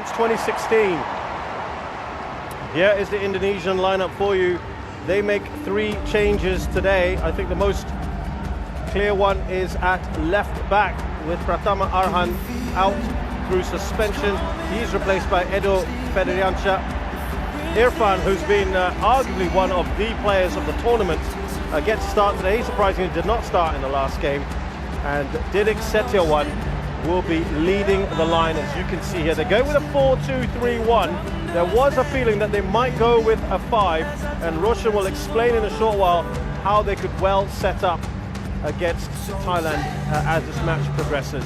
since 2016. Here is the Indonesian lineup for you. They make 3 changes today. I think the most clear one is at left back with Pratama Arhan out through suspension. He's replaced by Edo Federiansyah. Irfan, who's been arguably one of the players of the tournament, gets to start today. He surprisingly did not start in the last game. And Didik Setiawan will be leading the line, as you can see here. They go with a 4-2-3-1. There was a feeling that they might go with a 5, and Roshan will explain in a short while how they could well set up against Thailand as this match progresses.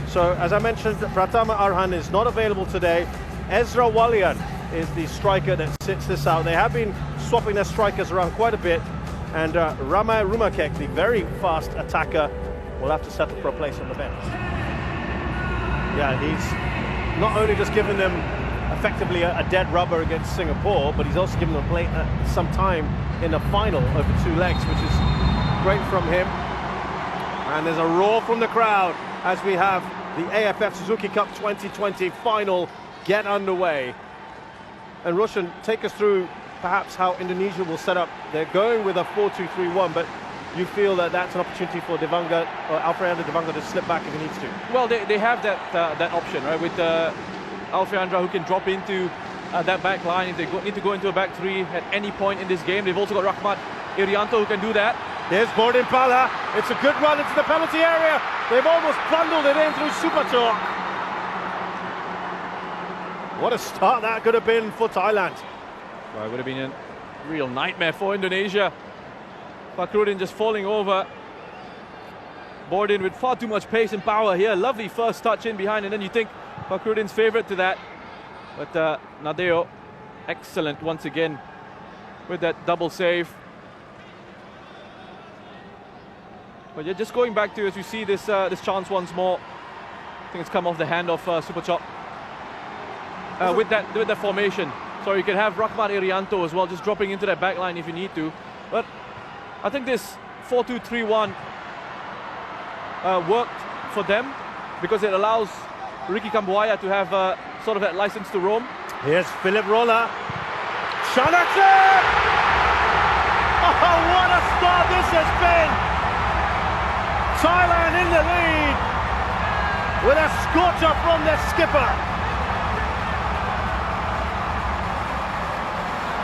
So, as I mentioned, Pratama Arhan is not available today. Ezra Walian is the striker that sits this out. They have been swapping their strikers around quite a bit, and Ramai Rumakek, the very fast attacker, will have to settle for a place on the bench. Yeah, he's not only just given them effectively a dead rubber against Singapore, but he's also given them some time in the final over 2 legs, which is great from him. And there's a roar from the crowd as we have the AFF Suzuki Cup 2020 final get underway. And Roshan, take us through perhaps how Indonesia will set up. They're going with a 4-2-3-1, but you feel that that's an opportunity for Devanga, or Alfreandra Devanga, to slip back if he needs to? Well, they have that option, right, with Alfreandra, who can drop into that back line if they need to go into a back 3 at any point in this game. They've also got Rahmat Irianto, who can do that. There's Bordin Pala. It's a good run into the penalty area. They've almost bundled it in through Supator. What a start that could have been for Thailand. Well, it would have been a real nightmare for Indonesia. Fakhrudin just falling over. Bordin with far too much pace and power here. Lovely first touch in behind, and then you think Fakhrudin's favourite to that. But Nadeo, excellent once again with that double save. But yeah, just going back to, as you see this chance once more. I think it's come off the hand of Supachop. With that formation. So you can have Rahmat Irianto as well, just dropping into that back line if you need to. But I think this 4-2-3-1 worked for them because it allows Ricky Kambuaya to have sort of that license to roam. Here's Philip Rolla. Chanakse! Oh, what a start this has been! Thailand in the lead with a scorcher from their skipper.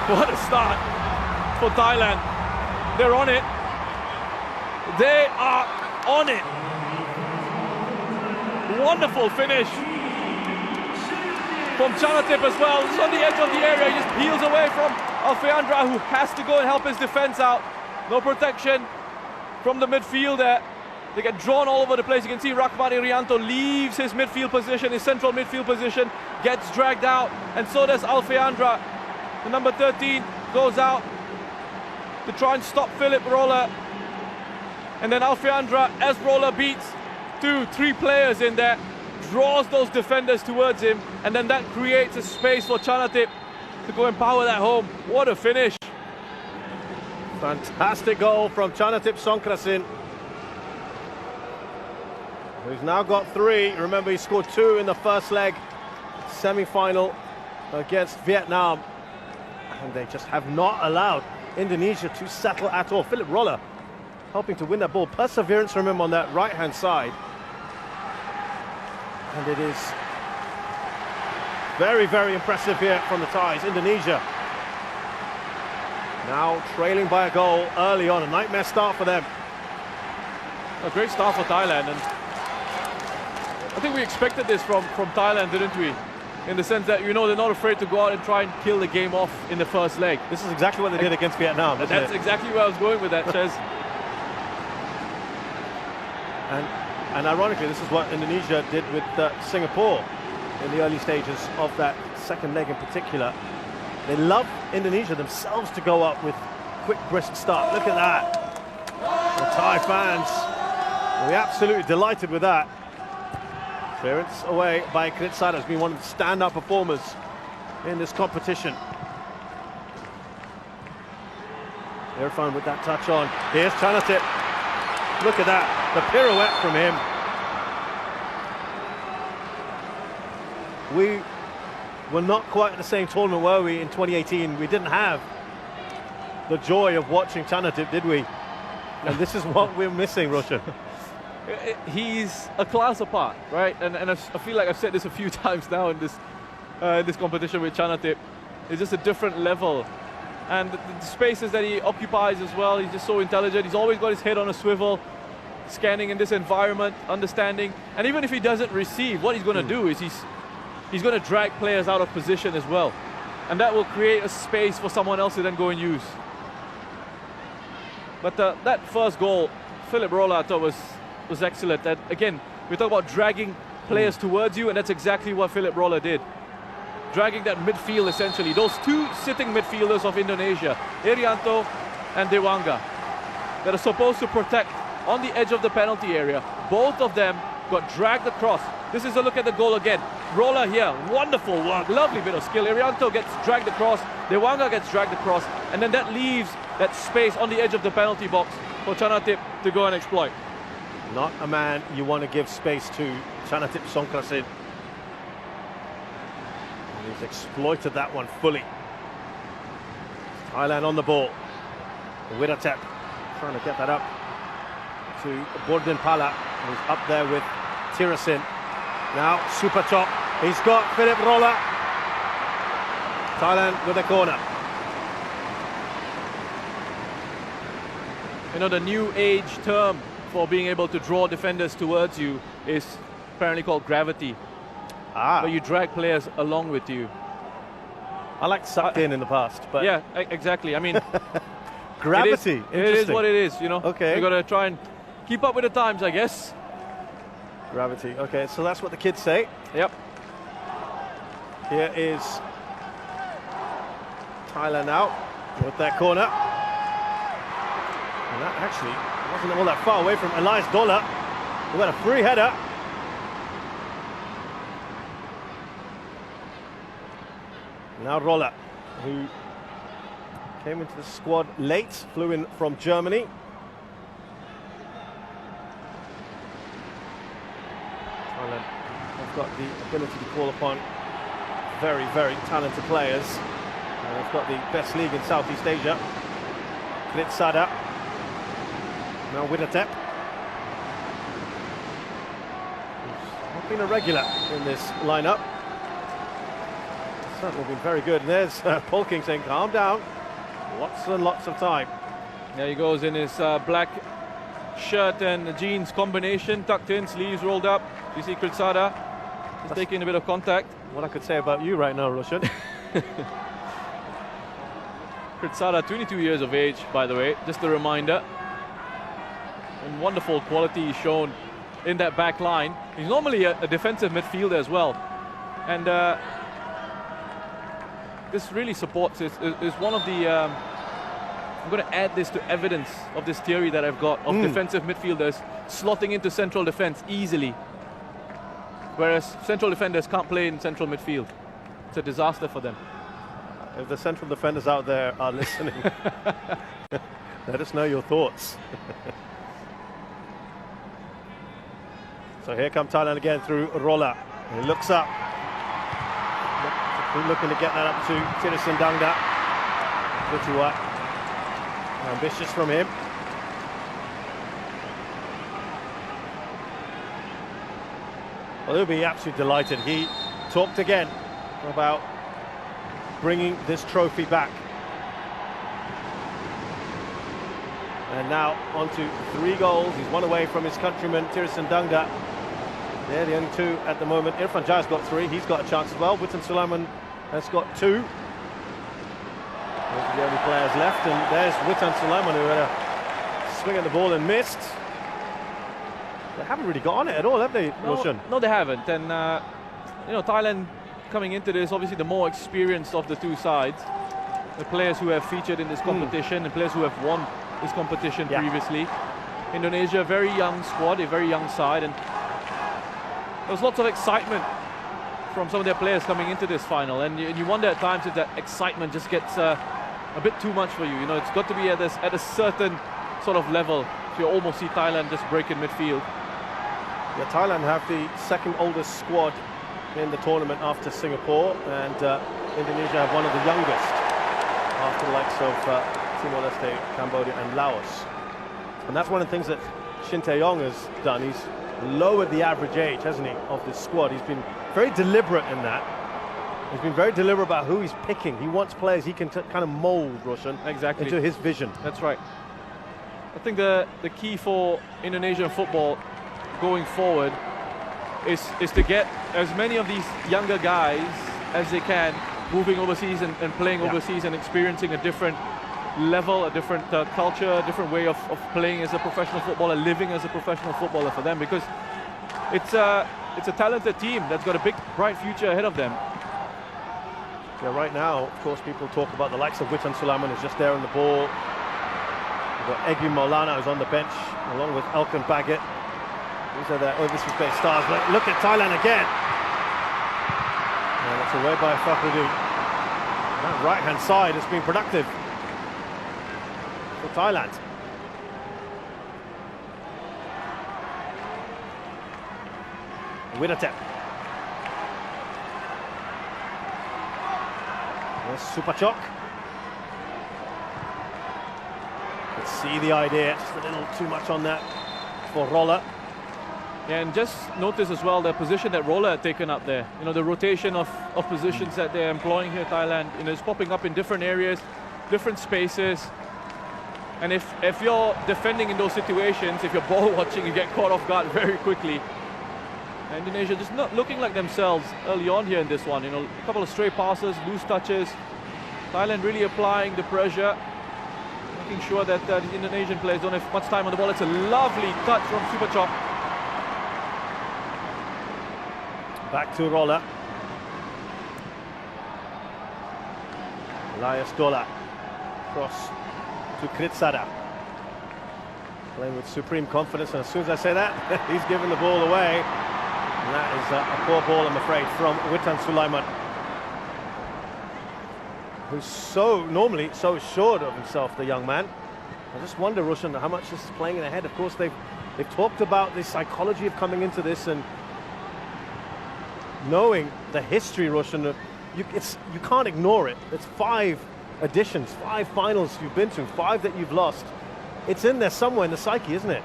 What a start for Thailand. They're on it. They are on it. Wonderful finish from Chanatip as well. He's on the edge of the area. He just peels away from Alfreandra, who has to go and help his defense out. No protection from the midfield there. They get drawn all over the place. You can see Rahmat Irianto leaves his midfield position, his central midfield position, gets dragged out, and so does Alfreandra. The number 13 goes out to try and stop Philip Roller. And then Alfreandra, as Roller beats 2-3 players in there, draws those defenders towards him, and then that creates a space for Chanatip to go and power that home. What a finish. Fantastic goal from Chanatip Songkrasin, who's now got 3. Remember, he scored 2 in the first leg, semi-final against Vietnam. And they just have not allowed Indonesia to settle at all. Philip Roller helping to win that ball. Perseverance from him on that right-hand side. And it is very, very impressive here from the Thais. Indonesia now trailing by a goal early on. A nightmare start for them. A great start for Thailand. And I think we expected this from Thailand, didn't we? In the sense that, you know, they're not afraid to go out and try and kill the game off in the first leg. This is exactly what they did against Vietnam, isn't That's it? exactly where I was going with that, Chez. And ironically, this is what Indonesia did with Singapore in the early stages of that second leg in particular. They love Indonesia themselves to go up with quick, brisk start. Look at that. The Thai fans will be absolutely delighted with that. Clearance away by Kritsada, has been one of the stand-up performers in this competition. Irfan with that touch on. Here's Chanatip. Look at that, the pirouette from him. We we're not quite at the same tournament, were we, in 2018? We didn't have the joy of watching Chanatip, did we? And this is what we're missing, Roshan. He's a class apart, right? And I feel like I've said this a few times now in this competition with Chanatip. It's just a different level. And the spaces that he occupies as well, he's just so intelligent. He's always got his head on a swivel, scanning in this environment, understanding. And even if he doesn't receive, what he's going to do is he's going to drag players out of position as well. And that will create a space for someone else to then go and use. But that first goal, Philip Rolla, I thought was excellent. And again, we talk about dragging players towards you, and that's exactly what Philip Rolla did. Dragging that midfield, essentially. Those two sitting midfielders of Indonesia, Irianto and Dewanga, that are supposed to protect on the edge of the penalty area, both of them got dragged across. This is a look at the goal again. Rolla here, wonderful work, lovely bit of skill. Irianto gets dragged across, Dewanga gets dragged across, and then that leaves that space on the edge of the penalty box for Chanatip to go and exploit. Not a man you want to give space to, Chanatip Songkrasin. He's exploited that one fully. Thailand on the ball. Wiratep trying to get that up to Borden Pala, who's up there with Tirasin. Now super top. He's got Philip Rolla. Thailand with a corner. You know, the new age term for being able to draw defenders towards you is apparently called gravity. Where you drag players along with you. I like sucked in the past, but yeah, exactly. I mean, gravity. It is what it is, you know. Okay. You got to try and keep up with the times, I guess. Gravity. Okay, so that's what the kids say. Yep. Here is Thailand out with their corner. And that actually wasn't all that far away from Elias Dola, who had a free header. Now Rolla, who came into the squad late, flew in from Germany. Thailand have got the ability to call upon very, very talented players. They've got the best league in Southeast Asia. Kritsada. Now Wiratep. He's not been a regular in this lineup. Certainly been very good. And there's Paul King saying, calm down. Lots and lots of time. There he goes in his black shirt and jeans combination, tucked in, sleeves rolled up. You see Kritsada just taking a bit of contact. What I could say about you right now, Roshan. Kritsada, 22 years of age, by the way, just a reminder. And wonderful quality shown in that back line. He's normally a defensive midfielder as well. And this really supports it. Is one of the I'm going to add this to evidence of this theory that I've got of defensive midfielders slotting into central defense easily, whereas central defenders can't play in central midfield. It's a disaster for them. If the central defenders out there are listening, let us know your thoughts. So here come Thailand again through Rolla. He looks up. Looking to get that up to Tirasin Dangda. Pretty ambitious from him. Well, he'll be absolutely delighted. He talked again about bringing this trophy back. And now on to 3 goals. He's 1 away from his countryman, Tirasin Dangda. They're the only 2 at the moment. Irfan Jai's got 3. He's got a chance as well. Witan Sulaiman has got 2. Those are the only players left. And there's Witan Sulaiman, who had a swing at the ball and missed. They haven't really got on it at all, have they, Roshan? No, they haven't. And, you know, Thailand coming into this, obviously the more experienced of the 2 sides. The players who have featured in this competition and players who have won this competition previously. Indonesia, a very young squad, a very young side. And there was lots of excitement from some of their players coming into this final, and you wonder at times if that excitement just gets a bit too much for you. You know, it's got to be at a certain sort of level. So you almost see Thailand just break in midfield. Yeah, Thailand have the second oldest squad in the tournament after Singapore, and Indonesia have one of the youngest after the likes of Timor-Leste, Cambodia and Laos. And that's one of the things that Shin Tae-yong has done. He's lowered the average age, hasn't he, of this squad. He's been very deliberate in that. He's been very deliberate about who he's picking. He wants players he can kind of mold, Roshan, exactly into his vision. That's right. I think the key for Indonesian football going forward is to get as many of these younger guys as they can moving overseas and playing overseas and experiencing a different level, a different culture, a different way of playing as a professional footballer, living as a professional footballer for them, because it's a talented team that's got a big, bright future ahead of them. Yeah, right now, of course, people talk about the likes of Witan Sulaiman who's just there on the ball. We've got Egy Maulana who's on the bench, along with Elkan Baggett. These are the overseas based stars. Look at Thailand again. And that's away by Fakhruddin. That right-hand side has been productive for Thailand. Widatep. There's Supachok. Let's see the idea. Just a little too much on that for Roller. Yeah, and just notice as well the position that Roller had taken up there. You know, the rotation of positions that they're employing here, Thailand. You know, it's popping up in different areas, different spaces. And if you're defending in those situations, if you're ball watching, you get caught off guard very quickly. And Indonesia just not looking like themselves early on here in this one. You know, a couple of stray passes, loose touches. Thailand really applying the pressure, making sure that the Indonesian players don't have much time on the ball. It's a lovely touch from Supachok. Back to Roller. Elias Dola. Cross to Kritsada. Playing with supreme confidence, and as soon as I say that, he's giving the ball away. And that is a poor ball, I'm afraid, from Witan Sulaiman, who's normally so assured of himself, the young man. I just wonder, Roshan, how much this is playing in the head. Of course, they've talked about the psychology of coming into this, and knowing the history, Roshan, you can't ignore it. It's 5 editions, 5 finals you've been to, 5 that you've lost. It's in there somewhere in the psyche, isn't it?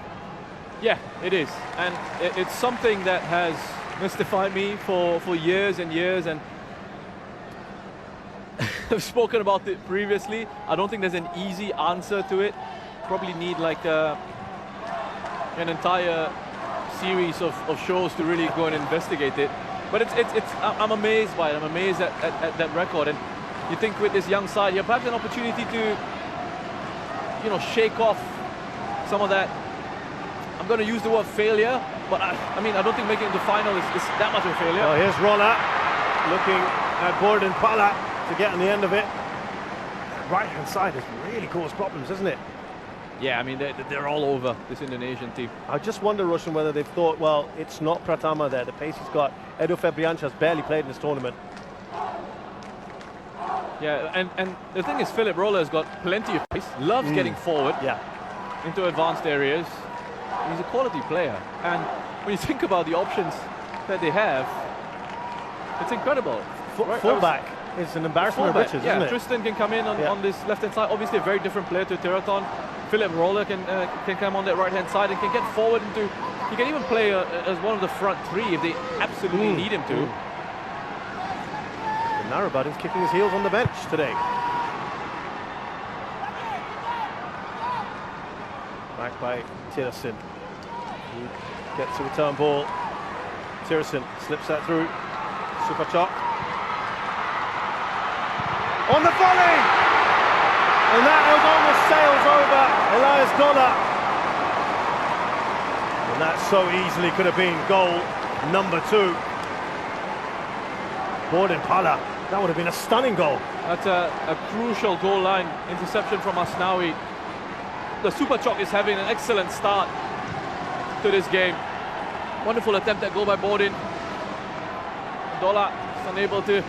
Yeah, it is. And it's something that has mystified me for years and years. And I've spoken about it previously. I don't think there's an easy answer to it. Probably need like an entire series of shows to really go and investigate it. But I'm amazed by it. I'm amazed at that record. And you think with this young side here, perhaps an opportunity to, you know, shake off some of that. I'm going to use the word failure, but I mean, I don't think making it to the final is that much of a failure. Oh, here's Roller looking at Borden Pala to get on the end of it. Right-hand side has really caused problems, hasn't it? Yeah, I mean, they're all over this Indonesian team. I just wonder, Roshan, whether they've thought, well, it's not Pratama there. The pace he's got. Edo Febriancha's barely played in this tournament. Yeah, and the thing is, Philip Roller has got plenty of pace, loves getting forward into advanced areas. He's a quality player. And when you think about the options that they have, it's incredible. Fullback is an embarrassment of riches, isn't it? Tristan can come in on this left-hand side. Obviously a very different player to Teraton. Philip Roller can come on that right-hand side and can get forward into... He can even play as one of the front 3 if they absolutely need him to. Narrabudin's kicking his heels on the bench today. Back by Tirsin. He gets a return ball. Tirsin slips that through. Supachok. On the volley! And that almost sails over Elias Dola. And that so easily could have been goal number 2. Borden Pala. That would have been a stunning goal. That's a crucial goal line interception from Asnawi. The Supachok is having an excellent start to this game. Wonderful attempt at goal by Borden. Dola is unable to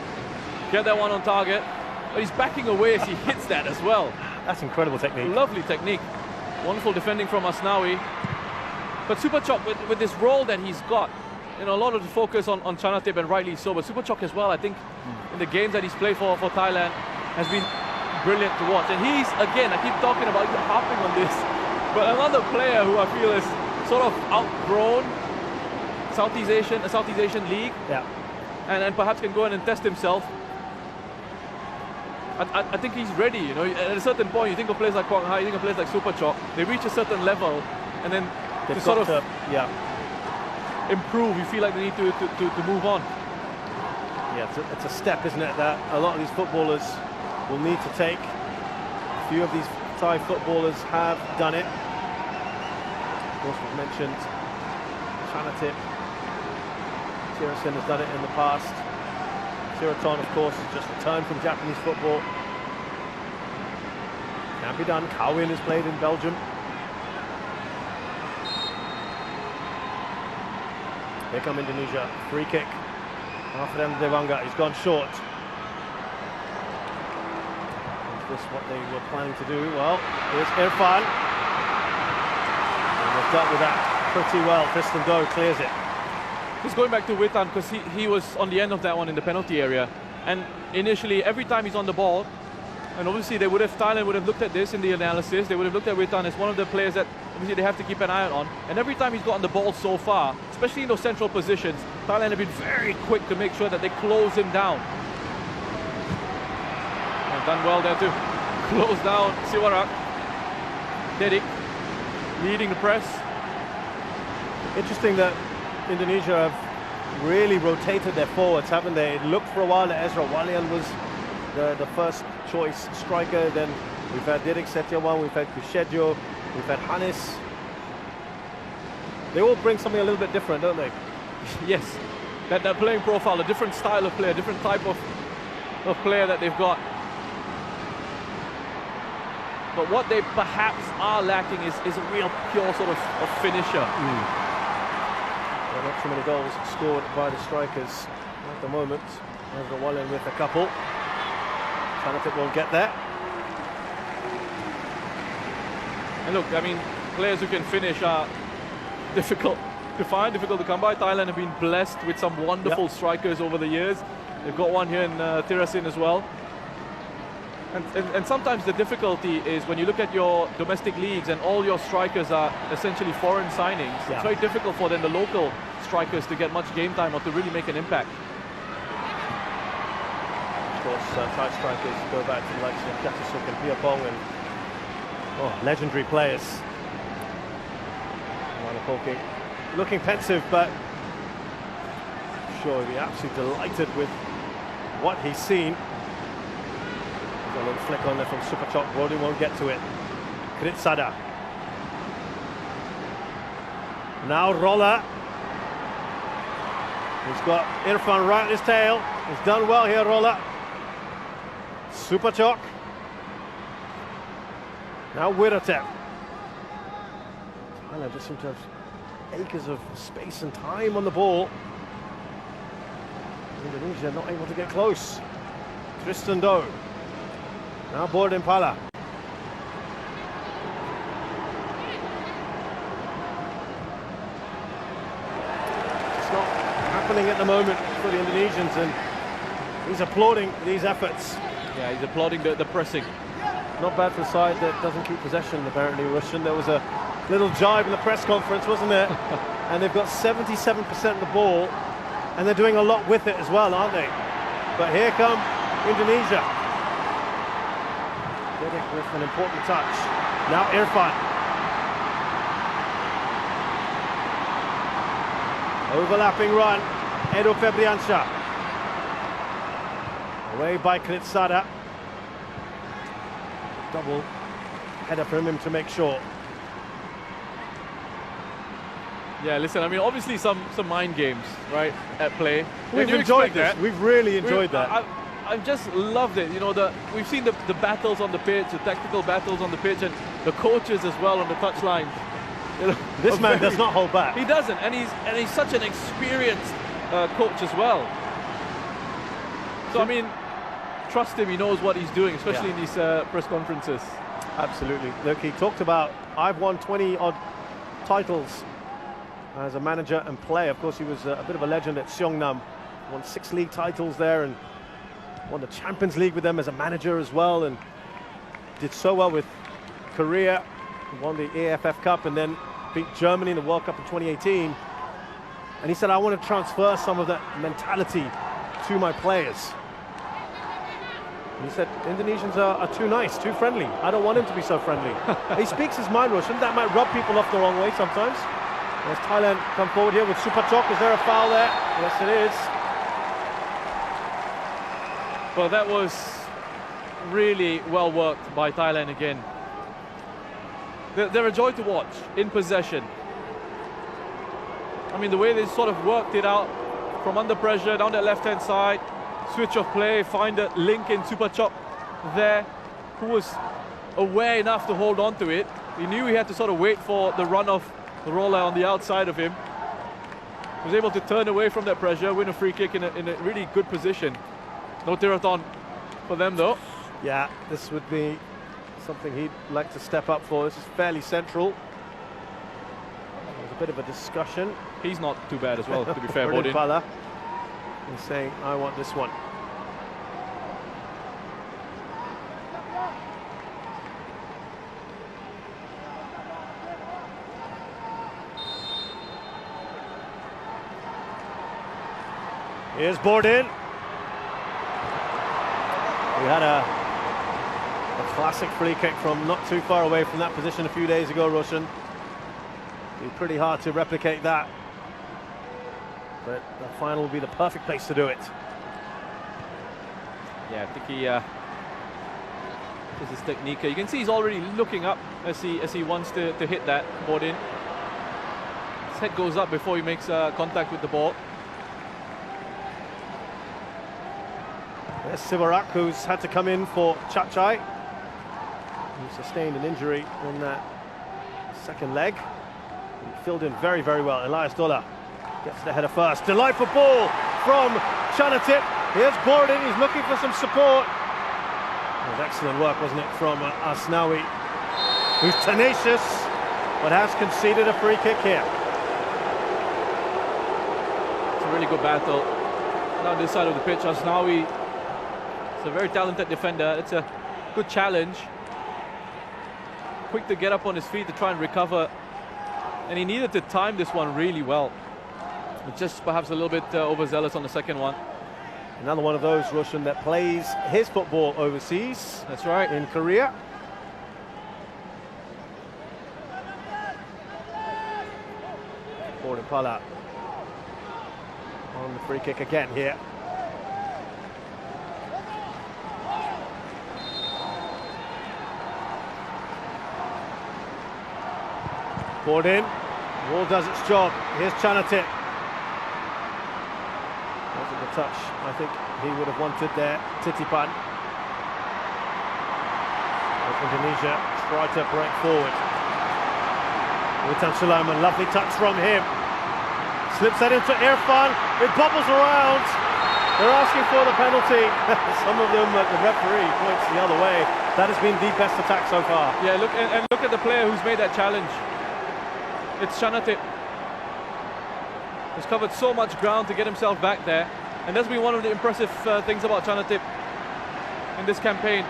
get that one on target. But he's backing away as he hits that as well. That's incredible technique. Lovely technique. Wonderful defending from Asnawi. But Supachok, with this role that he's got, you know, a lot of the focus on Chanatip, and rightly so, but Superchok as well, I think, in the games that he's played for Thailand, has been brilliant to watch. And he's, again, I keep talking about, harping on this, but another player who I feel is sort of outgrown a Southeast Asian league, and perhaps can go in and test himself. I think he's ready, you know. At a certain point, you think of players like Kwang Hai, you think of players like Superchok, they reach a certain level, and then to sort of improve, you feel like they need to move on. Yeah, it's a step, isn't it, that a lot of these footballers will need to take. A few of these Thai footballers have done it. Of course, we've mentioned Chanatip. Tirasin has done it in the past. Siraton, of course, has just returned from Japanese football. Can be done. Kawin has played in Belgium. Here come Indonesia. Free kick. Alfredo Dewanga. He's gone short. Is this what they were planning to do? Well, here's Irfan. And they've dealt with that pretty well. Tristan Doe clears it. Just going back to Witan, because he was on the end of that one in the penalty area. And initially, every time he's on the ball, and obviously Thailand would have looked at this in the analysis, they would have looked at Witan as one of the players that obviously they have to keep an eye on. And every time he's gotten the ball so far, especially in those central positions, Thailand have been very quick to make sure that they close him down. And done well there too. Close down Siwarak. Dedik leading the press. Interesting that Indonesia have really rotated their forwards, haven't they? It looked for a while that Ezra Walian was the first choice striker. Then we've had Didik Setiawan, we've had Kushejo, we've had Hanis. They all bring something a little bit different, don't they? Yes, that playing profile, a different style of player, different type of player that they've got. But what they perhaps are lacking is a real pure sort of finisher. Not too many goals scored by the strikers at the moment. Ezra Walian with a couple. Chanatip won't get there. And look, I mean, players who can finish are difficult to find, difficult to come by. Thailand have been blessed with some wonderful strikers over the years. They've got one here in Tirasin as well. And sometimes the difficulty is when you look at your domestic leagues and all your strikers are essentially foreign signings, it's very difficult for then the local strikers to get much game time or to really make an impact. Of course, Thai strikers go back to the likes of Jatusuk and Piapong and legendary players. Looking pensive, but I'm sure he'll be absolutely delighted with what he's seen. A little flick on there from Superchok. Brody won't get to it. Kritsada. Now Roller. He's got Irfan right at his tail. He's done well here, Roller. Superchok. Now Wiratep. Thailand just seem to have acres of space and time on the ball. Indonesia not able to get close. Tristan Doe. Now Board Impala. It's not happening at the moment for the Indonesians, and he's applauding these efforts. Yeah, he's applauding the pressing. Not bad for a side that doesn't keep possession, apparently, Russian. There was a little jibe in the press conference, wasn't there? And they've got 77% of the ball, and they're doing a lot with it as well, aren't they? But here come Indonesia. With an important touch. Now Irfan. Overlapping run. Edo Febriansha. Away by Kritsada. Double header from him to make sure. Yeah, listen, I mean, obviously some mind games, right, at play. We've enjoyed this. We've really enjoyed that. I've just loved it. You know, we've seen the battles on the pitch, the tactical battles on the pitch, and the coaches as well on the touchline. You know, this man does not hold back. He doesn't, and he's such an experienced coach as well. So I mean, trust him. He knows what he's doing, especially in these press conferences. Absolutely. Look, he talked about, I've won 20 odd titles as a manager and player. Of course, he was a bit of a legend at Seongnam, won 6 league titles there and won the Champions League with them as a manager as well, and did so well with Korea, won the AFF Cup and then beat Germany in the World Cup in 2018. And he said, I want to transfer some of that mentality to my players. And he said, Indonesians are too nice, too friendly. I don't want him to be so friendly. He speaks his mind, Roshan. That might rub people off the wrong way sometimes. As Thailand come forward here with Supachok. Is there a foul there? Yes, it is. Well, that was really well worked by Thailand again. They're a joy to watch in possession. I mean, the way they sort of worked it out from under pressure down that left-hand side, switch of play, find a link in Supachok there, who was aware enough to hold on to it. He knew he had to sort of wait for the run of the roller on the outside of him. He was able to turn away from that pressure, win a free kick in a really good position. No Tirathon for them though. Yeah, this would be something he'd like to step up for. This is fairly central. There's a bit of a discussion. He's not too bad as well, to be fair, Bodin. He's saying, I want this one. Here's Bodin. We had a classic free kick from not too far away from that position a few days ago, Roshan. It'd be pretty hard to replicate that. But the final will be the perfect place to do it. Yeah, I think he is his technique. You can see he's already looking up as he wants to hit that Bodin. His head goes up before he makes contact with the ball. There's Sivarak, who's had to come in for Chachai. He sustained an injury in that second leg. He filled in very, very well. Elias Dola gets the header first. Delightful ball from Chanatip. Here's Borden, he's looking for some support. It was excellent work, wasn't it, from Asnawi, who's tenacious, but has conceded a free kick here. It's a really good battle. Down this side of the pitch, Asnawi is a very talented defender. It's a good challenge. Quick to get up on his feet to try and recover. And he needed to time this one really well. Just perhaps a little bit overzealous on the second one. Another one of those, Roshan, that plays his football overseas. That's right. In Korea. Gordon Pala on the free kick again here. Gordon, ball does its job. Here's Chanatip. Wasn't the touch I think he would have wanted there. Titipan. Indonesia try to break forward. Witan Sulaiman, lovely touch from him. Slips that into Irfan. It bobbles around. They're asking for the penalty. Some of them, the referee points the other way. That has been the best attack so far. Yeah, look and look at the player who's made that challenge. It's Chanatip. He's covered so much ground to get himself back there. And that's been one of the impressive things about Chanatip in this campaign,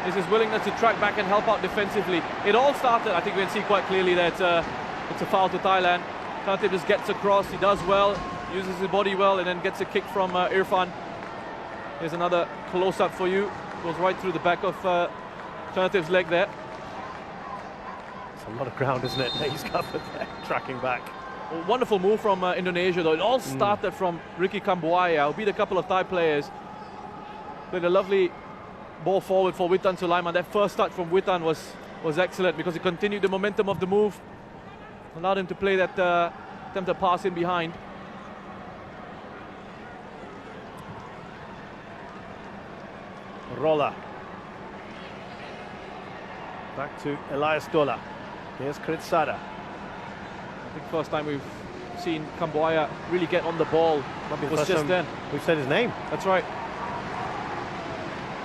is his willingness to track back and help out defensively. It all started, I think we can see quite clearly that it's a foul to Thailand. Chanatip just gets across, he does well, uses his body well, and then gets a kick from Irfan. Here's another close-up for you. Goes right through the back of Chanatip's leg there. It's a lot of ground, isn't it, that he's covered there, tracking back. A wonderful move from Indonesia, though. It all started from Ricky Kambuaya, who beat a couple of Thai players. Played a lovely ball forward for Witan Sulaiman. That first touch from Witan was excellent because it continued the momentum of the move. Allowed him to play that attempted pass in behind. Rolla. Back to Elias Dola. Here's Kritsada. I think first time we've seen Kambuaya really get on the ball was just then. We've said his name. That's right.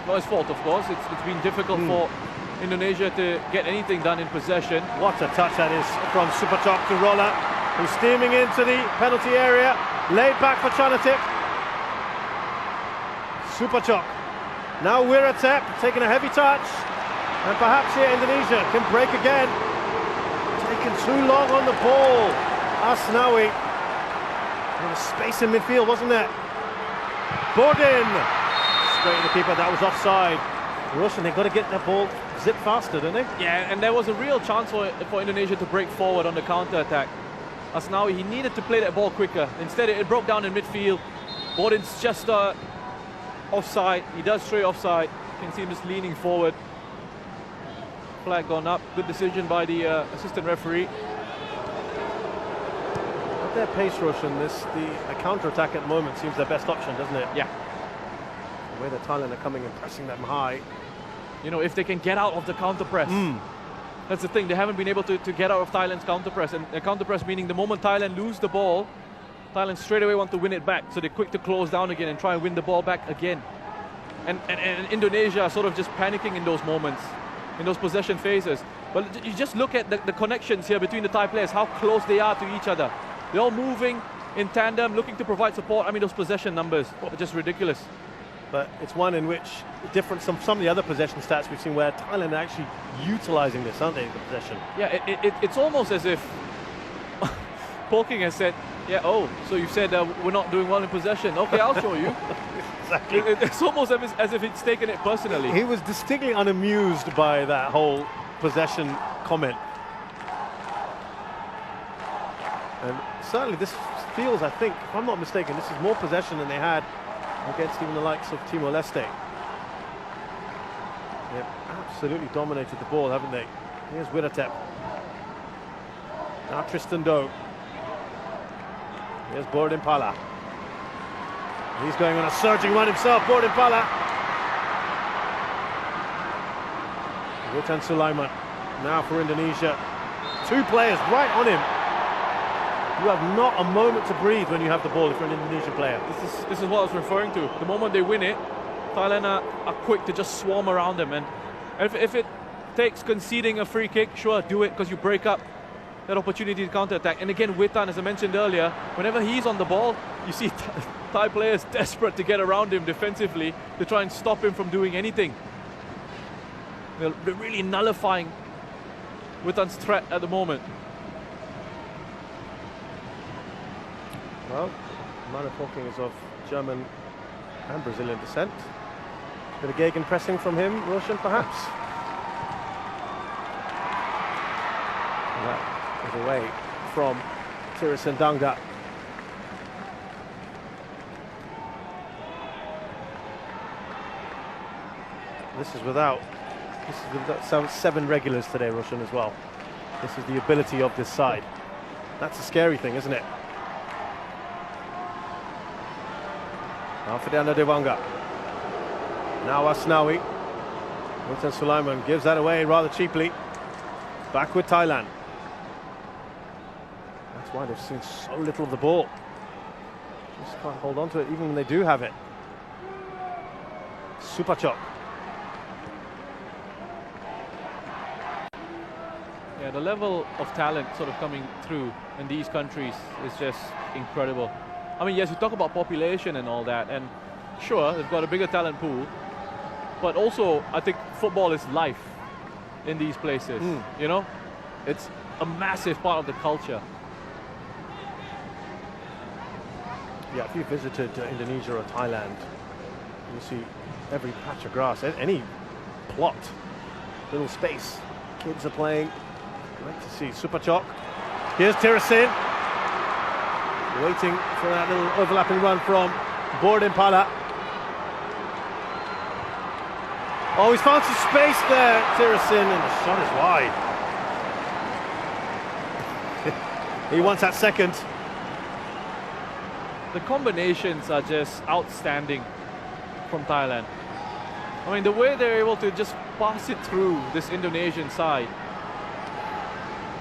Not his fault, of course. It's been difficult for Indonesia to get anything done in possession. What a touch that is from Supachok to Rolla. who's steaming into the penalty area. Laid back for Chanatik. Supachok. Now Wiratep taking a heavy touch. And perhaps here Indonesia can break again. Taking too long on the ball. Asnawi. There was space in midfield, wasn't there? Bordin. Straight to the keeper, that was offside. Russian, they've got to get that ball zip faster, don't they? Yeah, and there was a real chance for Indonesia to break forward on the counter-attack. Asnawi, he needed to play that ball quicker. Instead, it broke down in midfield. Bordin's just offside. He does straight offside. You can see him just leaning forward. Flag gone up. Good decision by the assistant referee. At their pace, Russian, the counter-attack at the moment seems their best option, doesn't it? Yeah. The way that Thailand are coming and pressing them high. You know, if they can get out of the counter-press. That's the thing, they haven't been able to get out of Thailand's counter-press. And counter-press meaning the moment Thailand lose the ball, Thailand straight away want to win it back. So they're quick to close down again and try and win the ball back again. And Indonesia are sort of just panicking in those moments, in those possession phases. But you just look at the connections here between the Thai players, how close they are to each other. They're all moving in tandem, looking to provide support. I mean, those possession numbers are just ridiculous. But it's one in which, different from some of the other possession stats we've seen, where Thailand are actually utilising this, aren't they, the possession? Yeah, it's almost as if Polking has said, yeah, oh, so you said we're not doing well in possession. Okay, I'll show you. Exactly. It's almost as if it's taken it personally. He was distinctly unamused by that whole possession comment. And certainly this feels, I think, if I'm not mistaken, this is more possession than they had against even the likes of Timor-Leste. They've absolutely dominated the ball, haven't they? Here's Wiratep. Now Tristan Doe. Here's Bordin Pala. He's going on a surging run himself, Bordin Pala. Witan Sulaiman. Now for Indonesia. Two players right on him. You have not a moment to breathe when you have the ball if you're an Indonesian player. This is what I was referring to. The moment they win it, Thailand are quick to just swarm around them. And if it takes conceding a free kick, sure, do it, because you break up that opportunity to counter-attack. And again, Witan, as I mentioned earlier, whenever he's on the ball, you see Thai players desperate to get around him defensively to try and stop him from doing anything. They're really nullifying Witan's threat at the moment. Well, Manu Polking is of German and Brazilian descent. Bit of gegenpressing from him, Roshan, perhaps. And that is away from Tirisendanga. This is without some 7 regulars today, Roshan, as well. This is the ability of this side. That's a scary thing, isn't it? Now Ferdinand Dewanga. Now Asnawi. Witan Sulaiman gives that away rather cheaply. Back with Thailand. That's why they've seen so little of the ball. Just can't hold on to it even when they do have it. Supachok. Yeah, the level of talent sort of coming through in these countries is just incredible. I mean, yes, you talk about population and all that, and sure, they've got a bigger talent pool, but also, I think football is life in these places, you know? It's a massive part of the culture. Yeah, if you visited Indonesia or Thailand, you see every patch of grass, any plot, little space, kids are playing. Great to see. Supachok. Here's Tirasin. Waiting for that little overlapping run from Bordin Pala. Oh, he's found some space there, Tirasin, and the shot is wide. He wants that second. The combinations are just outstanding from Thailand. I mean, the way they're able to just pass it through this Indonesian side,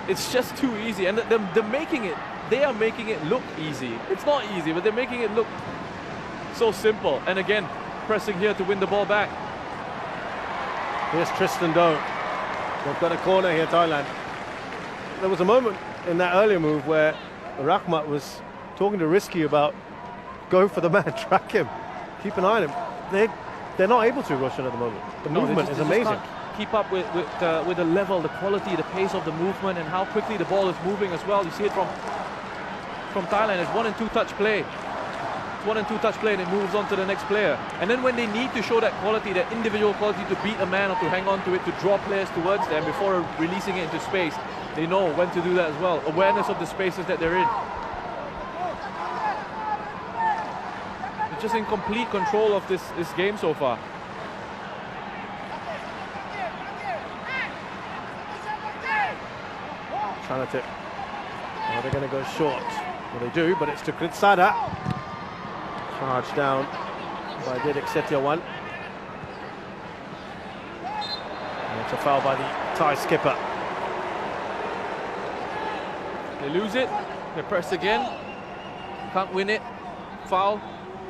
it's just too easy. And they're making it, they are making it look easy. It's not easy, but they're making it look so simple. And again, pressing here to win the ball back. Here's Tristan Doe. They've got a corner here, Thailand. There was a moment in that earlier move where Rahmat was talking to Risky about going for the man, track him, keep an eye on him. They're not able to, Roshan, at the moment. The movement is amazing. Keep up with the level, the quality, the pace of the movement, and how quickly the ball is moving as well. You see it from Thailand. It's 1 and 2 touch play. It's 1 and 2 touch play, and it moves on to the next player. And then when they need to show that quality, that individual quality to beat a man or to hang on to it, to draw players towards them before releasing it into space, they know when to do that as well. Awareness of the spaces that they're in. They're just in complete control of this game so far. Tip. Oh, they're going to go short. Well, they do, but it's to Kritsada. Charged down by Didik Setiawan. And it's a foul by the Thai skipper. They lose it. They press again. Can't win it. Foul.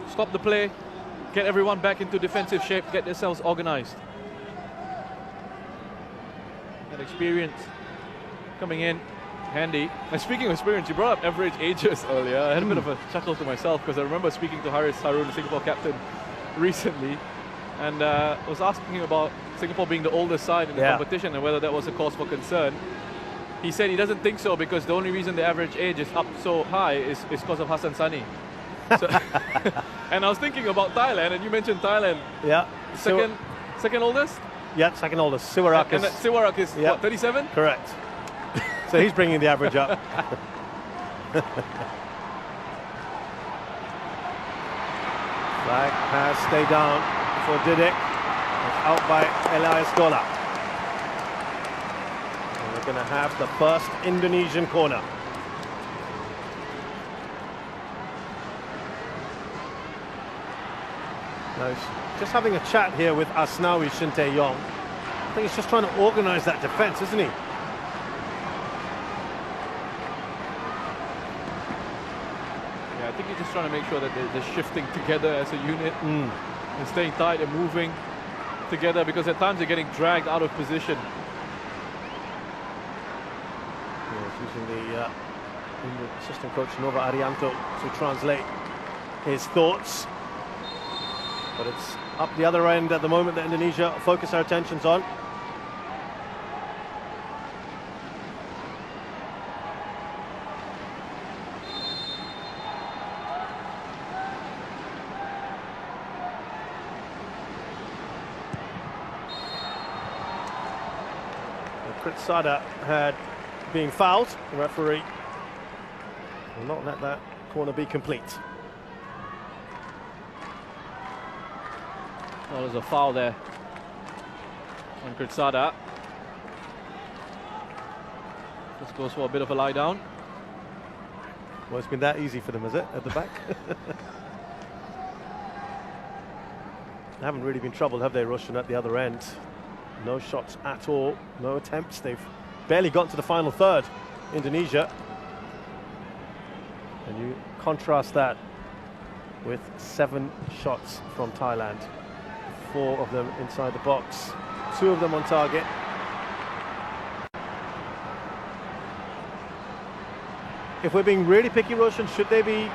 Stop the play. Get everyone back into defensive shape. Get themselves organized. That experience coming in handy. And speaking of experience, you brought up average ages earlier. I had a bit of a chuckle to myself because I remember speaking to Haris Harun, the Singapore captain, recently, and was asking him about Singapore being the oldest side in the competition and whether that was a cause for concern. He said he doesn't think so because the only reason the average age is up so high is because of Hassan Sani. So and I was thinking about Thailand, and you mentioned Thailand. Yeah. Second oldest? Yeah, second oldest. Siwarak and Siwarak is what, 37? Correct. So he's bringing the average up. Flag has stayed down for Didik. It's out by Elias Dola. And we're going to have the first Indonesian corner. Now he's just having a chat here with Asnawi Shintae-yong. I think he's just trying to organise that defence, isn't he? I think you're just trying to make sure that they're shifting together as a unit and staying tight and moving together, because at times they're getting dragged out of position. Yeah, using the assistant coach Nova Arianto to translate his thoughts. But it's up the other end at the moment that Indonesia focus our attentions on. Kritsada had been fouled. The referee will not let that corner be complete. Well, there's a foul there on Kritsada. Just goes for a bit of a lie down. Well, it's been that easy for them, is it, at the back? They haven't really been troubled, have they, Roshan, at the other end? No shots at all, no attempts. They've barely got to the final third, Indonesia. And you contrast that with 7 shots from Thailand. 4 of them inside the box, 2 of them on target. If we're being really picky, Roshan, should they be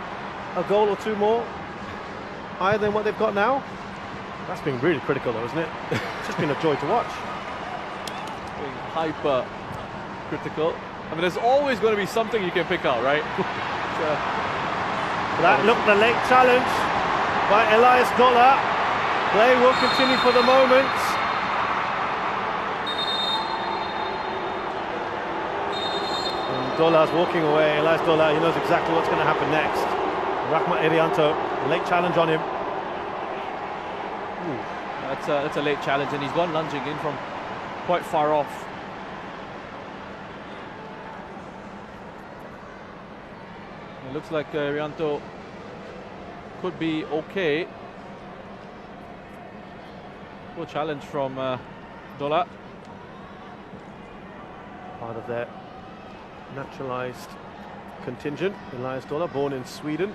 a goal or 2 more higher than what they've got now? That's been really critical though, isn't it? It's just been a joy to watch. Being hyper critical. I mean, there's always going to be something you can pick out, right? That looked the late challenge by Elias Dola. Play will continue for the moment. And Dola's walking away. Elias Dola, he knows exactly what's going to happen next. Rahmat Irianto, late challenge on him. That's a late challenge, and he's gone lunging in from quite far off. It looks like Irianto could be okay. Poor challenge from Dola. Part of their naturalized contingent. Elias Dola, born in Sweden.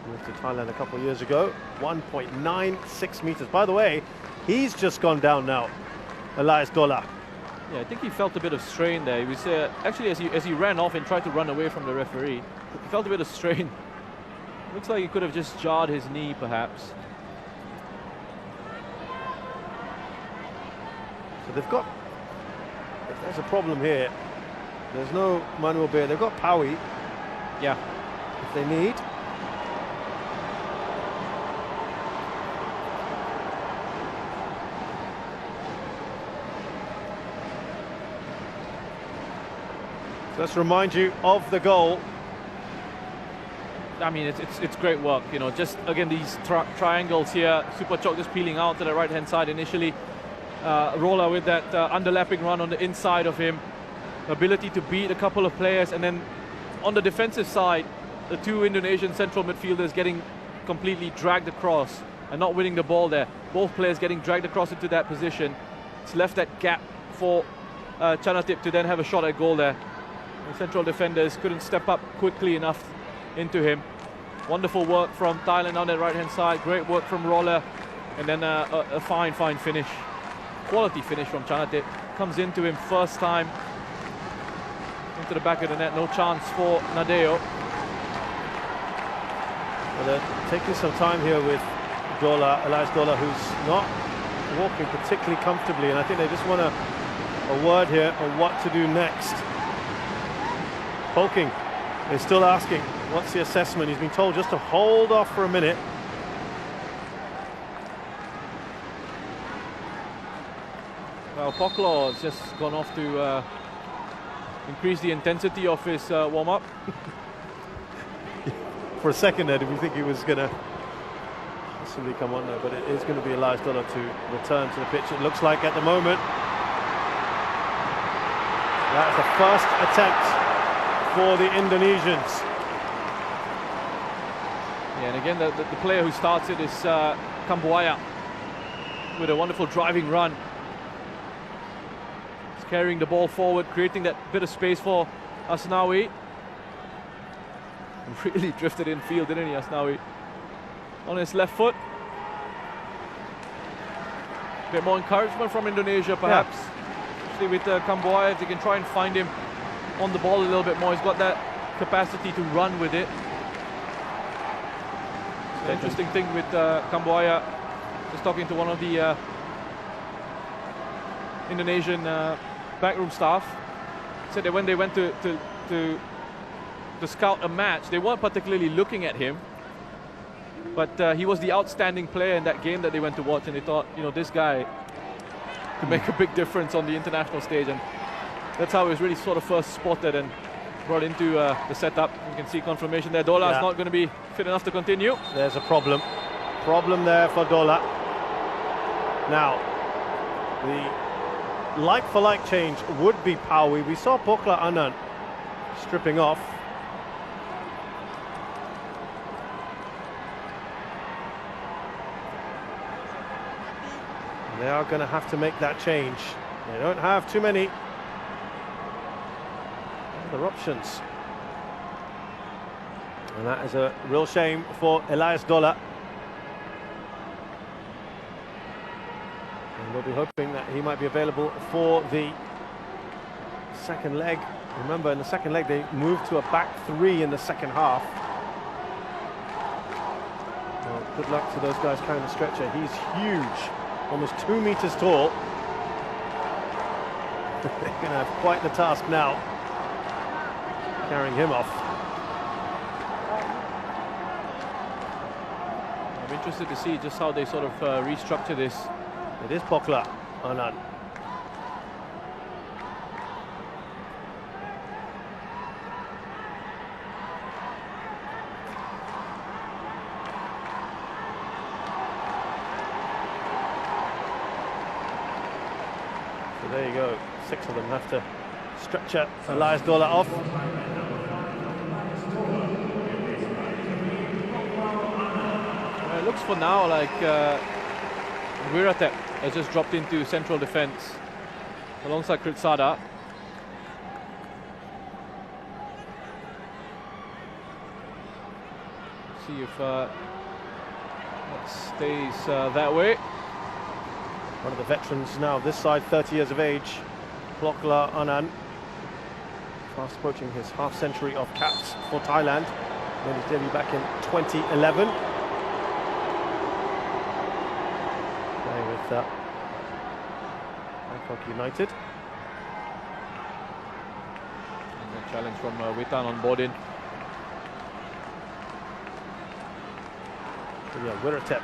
Moved to Thailand a couple of years ago. 1.96 meters. By the way, he's just gone down now, Elias Dola. Yeah, I think he felt a bit of strain there. He was actually as he ran off and tried to run away from the referee, he felt a bit of strain. Looks like he could have just jarred his knee, perhaps. So they've got. There's a problem here. There's no Manuel Beer. They've got Paui. Yeah. If they need. So let's remind you of the goal. I mean, it's great work, you know. Just again these triangles here. Super Chok just peeling out to the right-hand side initially. Roller with that underlapping run on the inside of him. Ability to beat a couple of players, and then on the defensive side, the two Indonesian central midfielders getting completely dragged across and not winning the ball there. Both players getting dragged across into that position. It's left that gap for Chanatip to then have a shot at goal there. The central defenders couldn't step up quickly enough into him. Wonderful work from Thailand on the right-hand side. Great work from Roller, and then a fine finish. Quality finish from Chanatip. Comes into him first time. Into the back of the net, no chance for Nadeo. Well, they're taking some time here with Dola, Elias Dola, who's not walking particularly comfortably, and I think they just want a word here on what to do next. Poking, they're still asking, what's the assessment? He's been told just to hold off for a minute. Well, Poklo has just gone off to increase the intensity of his warm-up. For a second there, did we think he was going to possibly come on there, but it is going to be Elias Dola to return to the pitch, it looks like at the moment. That's the first attempt for the Indonesians. Yeah, and again, the player who starts it is Kambuaya with a wonderful driving run. He's carrying the ball forward, creating that bit of space for Asnawi. Really drifted in field, didn't he, Asnawi? On his left foot. A bit more encouragement from Indonesia, perhaps. Yeah. Especially with Kambuaya, if they can try and find him on the ball a little bit more. He's got that capacity to run with it. The interesting thing with Kambuaya, just talking to one of the Indonesian backroom staff, said that when they went to scout a match, they weren't particularly looking at him, but he was the outstanding player in that game that they went to watch, and they thought, you know, this guy could make a big difference on the international stage, and that's how he was really sort of first spotted and brought into the setup. You can see confirmation there. Dola is not going to be fit enough to continue. There's a problem there for Dola. Now, the like-for-like change would be Paui. We saw Pokla Anand stripping off. They are going to have to make that change. They don't have too many other options. And that is a real shame for Elias Dola. And we'll be hoping that he might be available for the second leg. Remember, in the second leg, they moved to a back three in the second half. Well, good luck to those guys carrying the stretcher. He's huge. Almost 2 meters tall. They're going to have quite the task now, carrying him off. I'm interested to see just how they sort of restructure this. It is Pokla Anand. There you go, 6 of them have to stretcher Elias Dola off. Well, it looks for now like Wiratep has just dropped into central defence alongside Kritsada. See if that stays that way. One of the veterans now, this side, 30 years of age. Plokla Anand, fast approaching his half-century of caps for Thailand. Made his debut back in 2011. Playing with Bangkok United. And a challenge from Witan on board in. So yeah, Wiratep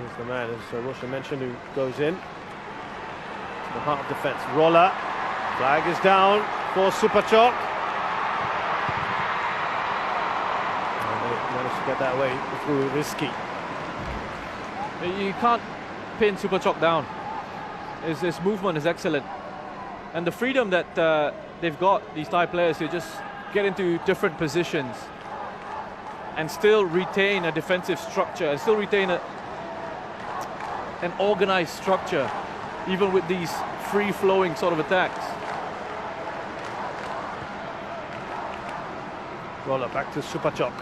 is the man, as Roshan mentioned, who goes in. The heart of defence. Roller. Flag is down for Supachok. And they managed to get that way through risky. You can't pin Supachok down. His movement is excellent. And the freedom that they've got, these Thai players, to just get into different positions and still retain a defensive structure and still retain an organized structure, even with these free-flowing sort of attacks. Roller back to Supachok.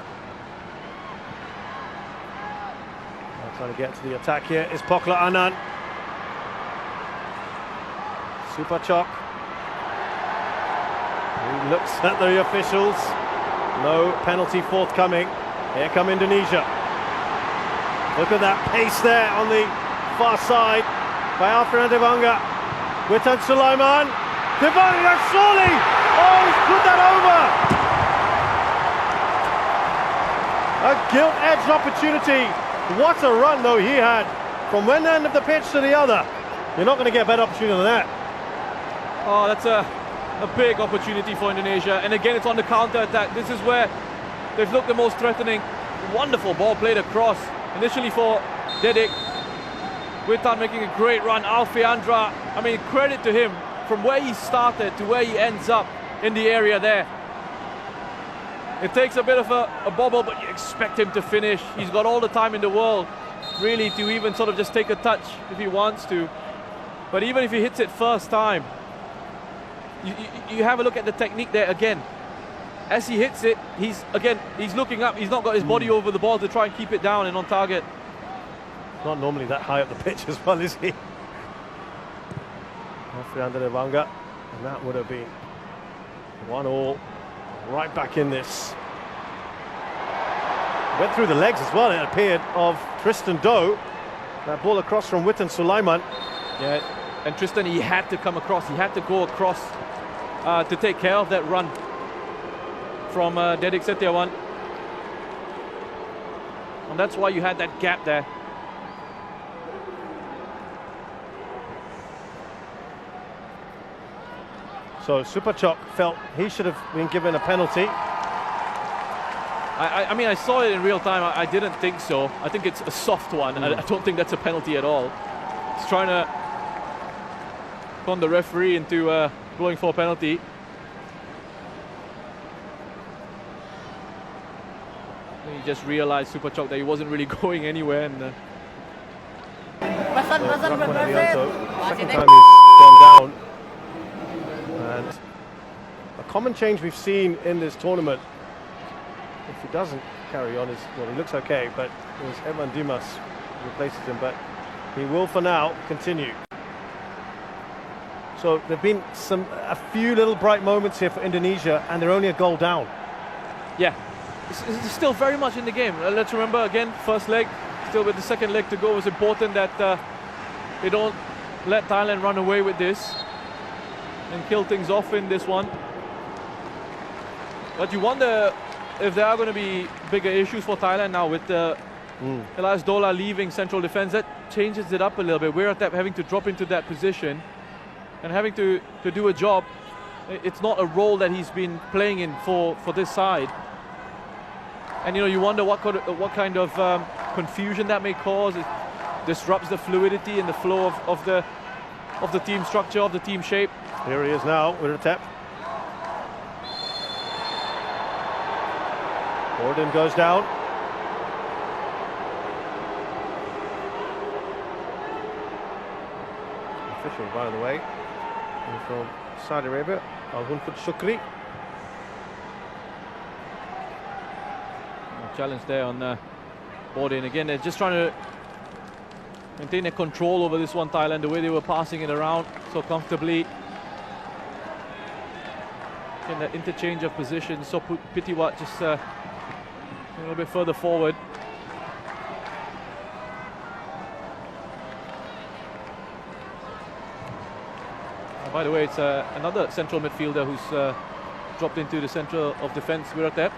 Trying to get to the attack here is Plokla Anand. Supachok. He looks at the officials. No penalty forthcoming. Here come Indonesia. Look at that pace there on the far side by Alfred Devanga. Witan Sulaiman. Devanga surely! Oh, he's put that over! A gilt-edged opportunity. What a run though he had from one end of the pitch to the other. You're not going to get a better opportunity than that. Oh, that's a big opportunity for Indonesia. And again, it's on the counter-attack. This is where they've looked the most threatening. Wonderful ball played across. Initially for Dedik. Witan making a great run. Alfeandra, I mean, credit to him from where he started to where he ends up in the area there. It takes a bit of a bobble, but you expect him to finish. He's got all the time in the world, really, to even sort of just take a touch if he wants to. But even if he hits it first time, you have a look at the technique there again. As he hits it, he's looking up. He's not got his body over the ball to try and keep it down and on target. Not normally that high up the pitch as well, is he? Alfredo Devanga, and that would have been 1-1. Right back in this. Went through the legs as well, it appeared, of Tristan Doe. That ball across from Witan Sulaiman. Yeah, and Tristan, he had to come across. He had to go across to take care of that run from Dedik Setiawan. And that's why you had that gap there. So Supachok felt he should have been given a penalty. I mean, I saw it in real time. I didn't think so. I think it's a soft one. I don't think that's a penalty at all. He's trying to con the referee into going for a penalty. He just realized, Supachok, that he wasn't really going anywhere. And second time he's gone down. And a common change we've seen in this tournament, if he doesn't carry on, is, well, he looks okay, but it was Evan Dimas who replaces him, but he will for now continue. So there've been a few little bright moments here for Indonesia, and they're only a goal down. Yeah, it's still very much in the game. Let's remember again, first leg, still with the second leg to go. It's important that they don't let Thailand run away with this and kill things off in this one. But you wonder if there are going to be bigger issues for Thailand now with Elias Dola leaving central defense. That changes it up a little bit. Wiratep having to drop into that position and having to do a job. It's not a role that he's been playing in for this side. And you wonder what kind of confusion that may cause. It disrupts the fluidity and the flow of the team structure, of the team shape. Here he is now, Wiratep. Gordon goes down. Official, by the way, from Saudi Arabia, Al-Hunfud Shukri. Challenge there on board-in. Again, they're just trying to maintain their control over this one, Thailand, the way they were passing it around so comfortably. in that interchange of positions. So Pitiwat just a little bit further forward. By the way, it's another central midfielder who's dropped into the center of defense, Wiratep.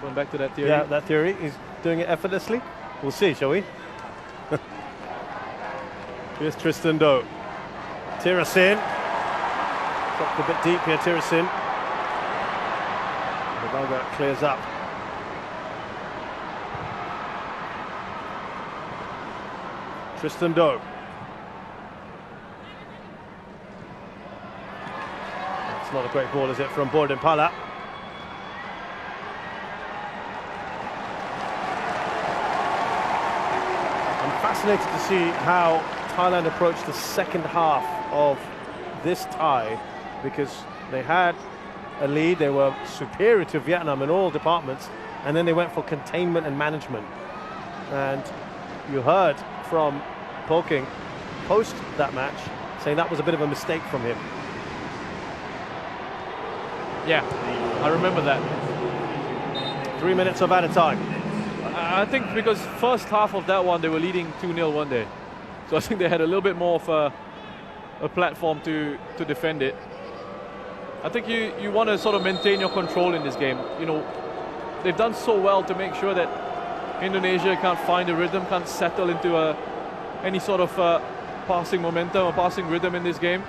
Going back to that theory. Yeah, that theory. He's doing it effortlessly. We'll see, shall we? Here's Tristan Doe. Tirasin. Dropped a bit deep here, Tirasin. The Banga clears up. Tristan Doe. It's not a great ball, is it, from Borden Pala? I'm fascinated to see how Thailand approached the second half of this tie, because they had a lead, they were superior to Vietnam in all departments, and then they went for containment and management. And you heard from Poking post that match saying that was a bit of a mistake from him. Yeah, I remember that. 3 minutes of added time. I think because first half of that one, they were leading 2-0 one day. So I think they had a little bit more of a platform to defend it. I think you want to sort of maintain your control in this game. You know, they've done so well to make sure that Indonesia can't find a rhythm, can't settle into any sort of passing momentum or passing rhythm in this game.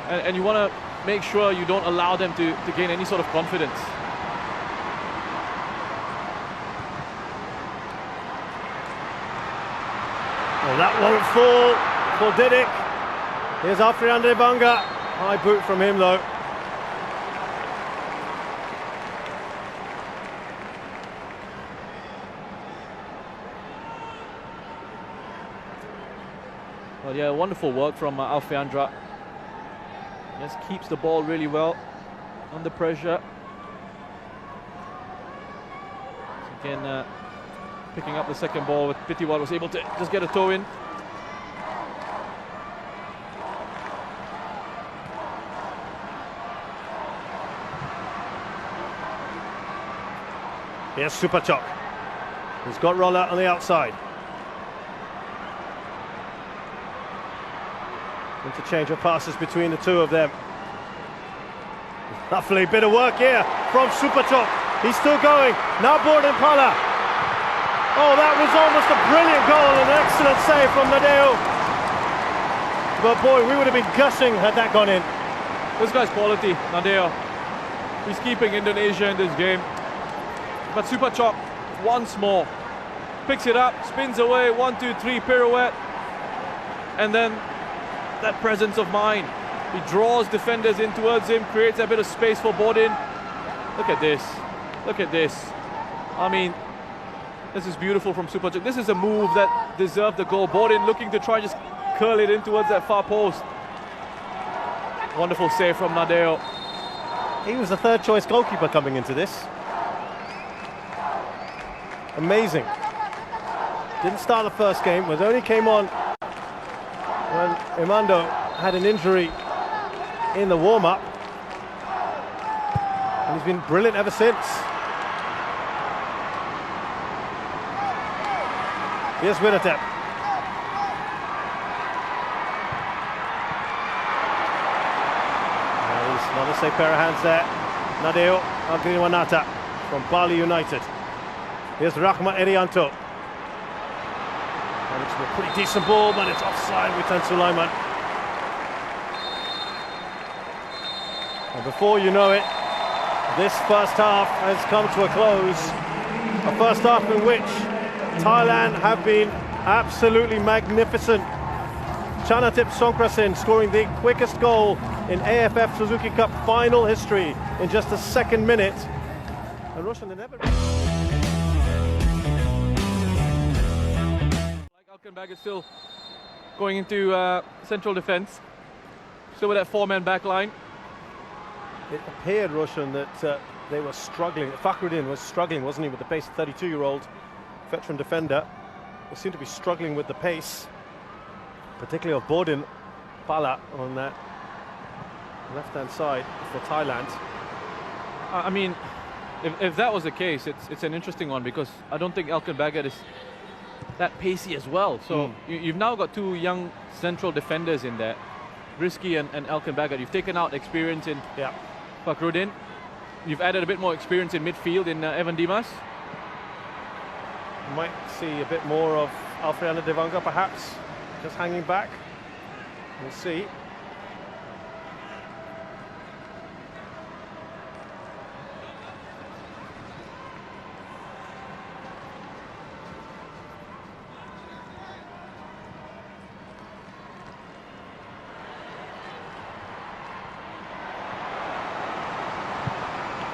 And you want to make sure you don't allow them to gain any sort of confidence. Well, that won't fall for Didik. Here's Afriande Banga. High boot from him, though. Well, yeah, wonderful work from Alfeandra. Just keeps the ball really well under pressure. Again, picking up the second ball with Pitiwat, was able to just get a toe in. Here's Supachok. He's got Roller on the outside. Interchange of passes between the two of them. Lovely bit of work here from Supachok. He's still going. Now Borden Pala. Oh, that was almost a brilliant goal, an excellent save from Nadeo. But boy, we would have been gushing had that gone in. This guy's quality, Nadeo. He's keeping Indonesia in this game. But Supachok once more picks it up, spins away, 1, 2, 3 pirouette, and then that presence of mind. He draws defenders in towards him, creates a bit of space for Borden. Look at this. Look at this. I mean, this is beautiful from Supachok. This is a move that deserved the goal. Borden looking to try and just curl it in towards that far post. Wonderful save from Nadeo. He was the third choice goalkeeper coming into this. Amazing. Didn't start the first game, but only came on when Imando had an injury in the warm-up. And he's been brilliant ever since. Here's Wiratep. There's another safe pair of hands there. Nadeo Agriwanata from Bali United. Here's Rahma Erianto. That looks like a pretty decent ball, but it's offside with Tan Sulaiman. And before you know it, this first half has come to a close. A first half in which Thailand have been absolutely magnificent. Chanatip Songkrasin scoring the quickest goal in AFF Suzuki Cup final history in just the second minute. And Russian, they never... Alkenberg is still going into central defence. Still with that four-man back line. It appeared, Roshan, that they were struggling. Fakhruddin was struggling, wasn't he, with the pace. 32-year-old veteran defender. They seemed to be struggling with the pace, particularly of Borden Pala on that left-hand side for Thailand. I mean, if that was the case, it's an interesting one, because I don't think Elkan Baggett is that pacey as well. So you've now got two young central defenders in there, Risky and Elkan Baggett. You've taken out experience in Fakhrudin. You've added a bit more experience in midfield in Evan Dimas. Might see a bit more of Alfredo Devanga perhaps, just hanging back. We'll see.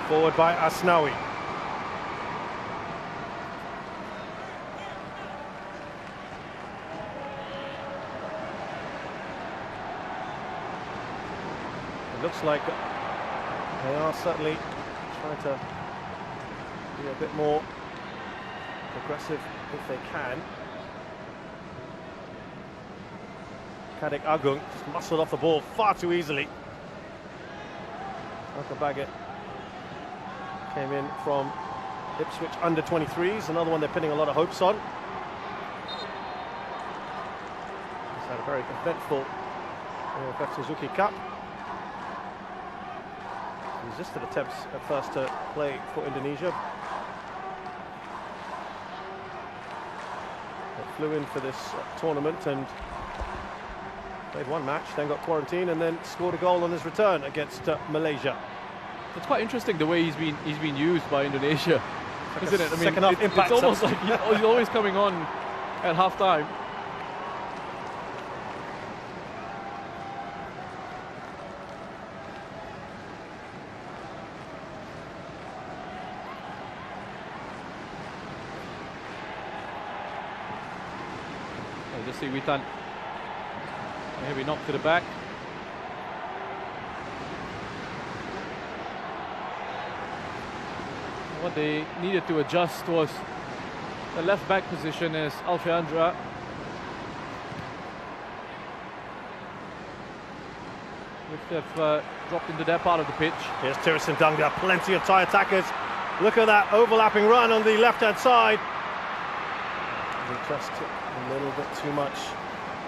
Forward by Asnawi. It looks like they are certainly trying to be a bit more aggressive if they can. Kadek Agung just muscled off the ball far too easily. Elkan Baggett came in from Ipswich under 23s, another one they're pinning a lot of hopes on. He's had a very eventful Suzuki Cup. Resisted attempts at first to play for Indonesia, but flew in for this tournament and played one match, then got quarantined, and then scored a goal on his return against Malaysia. It's quite interesting the way he's been used by Indonesia, isn't it? I mean, it's almost like he's always coming on at half-time. Just see Witan maybe knocked to the back. What they needed to adjust was the left back position as Alfeandra. Which have dropped into their part of the pitch. Here's Tirisan Dunga, plenty of Thai attackers. Look at that overlapping run on the left-hand side. He just took a little bit too much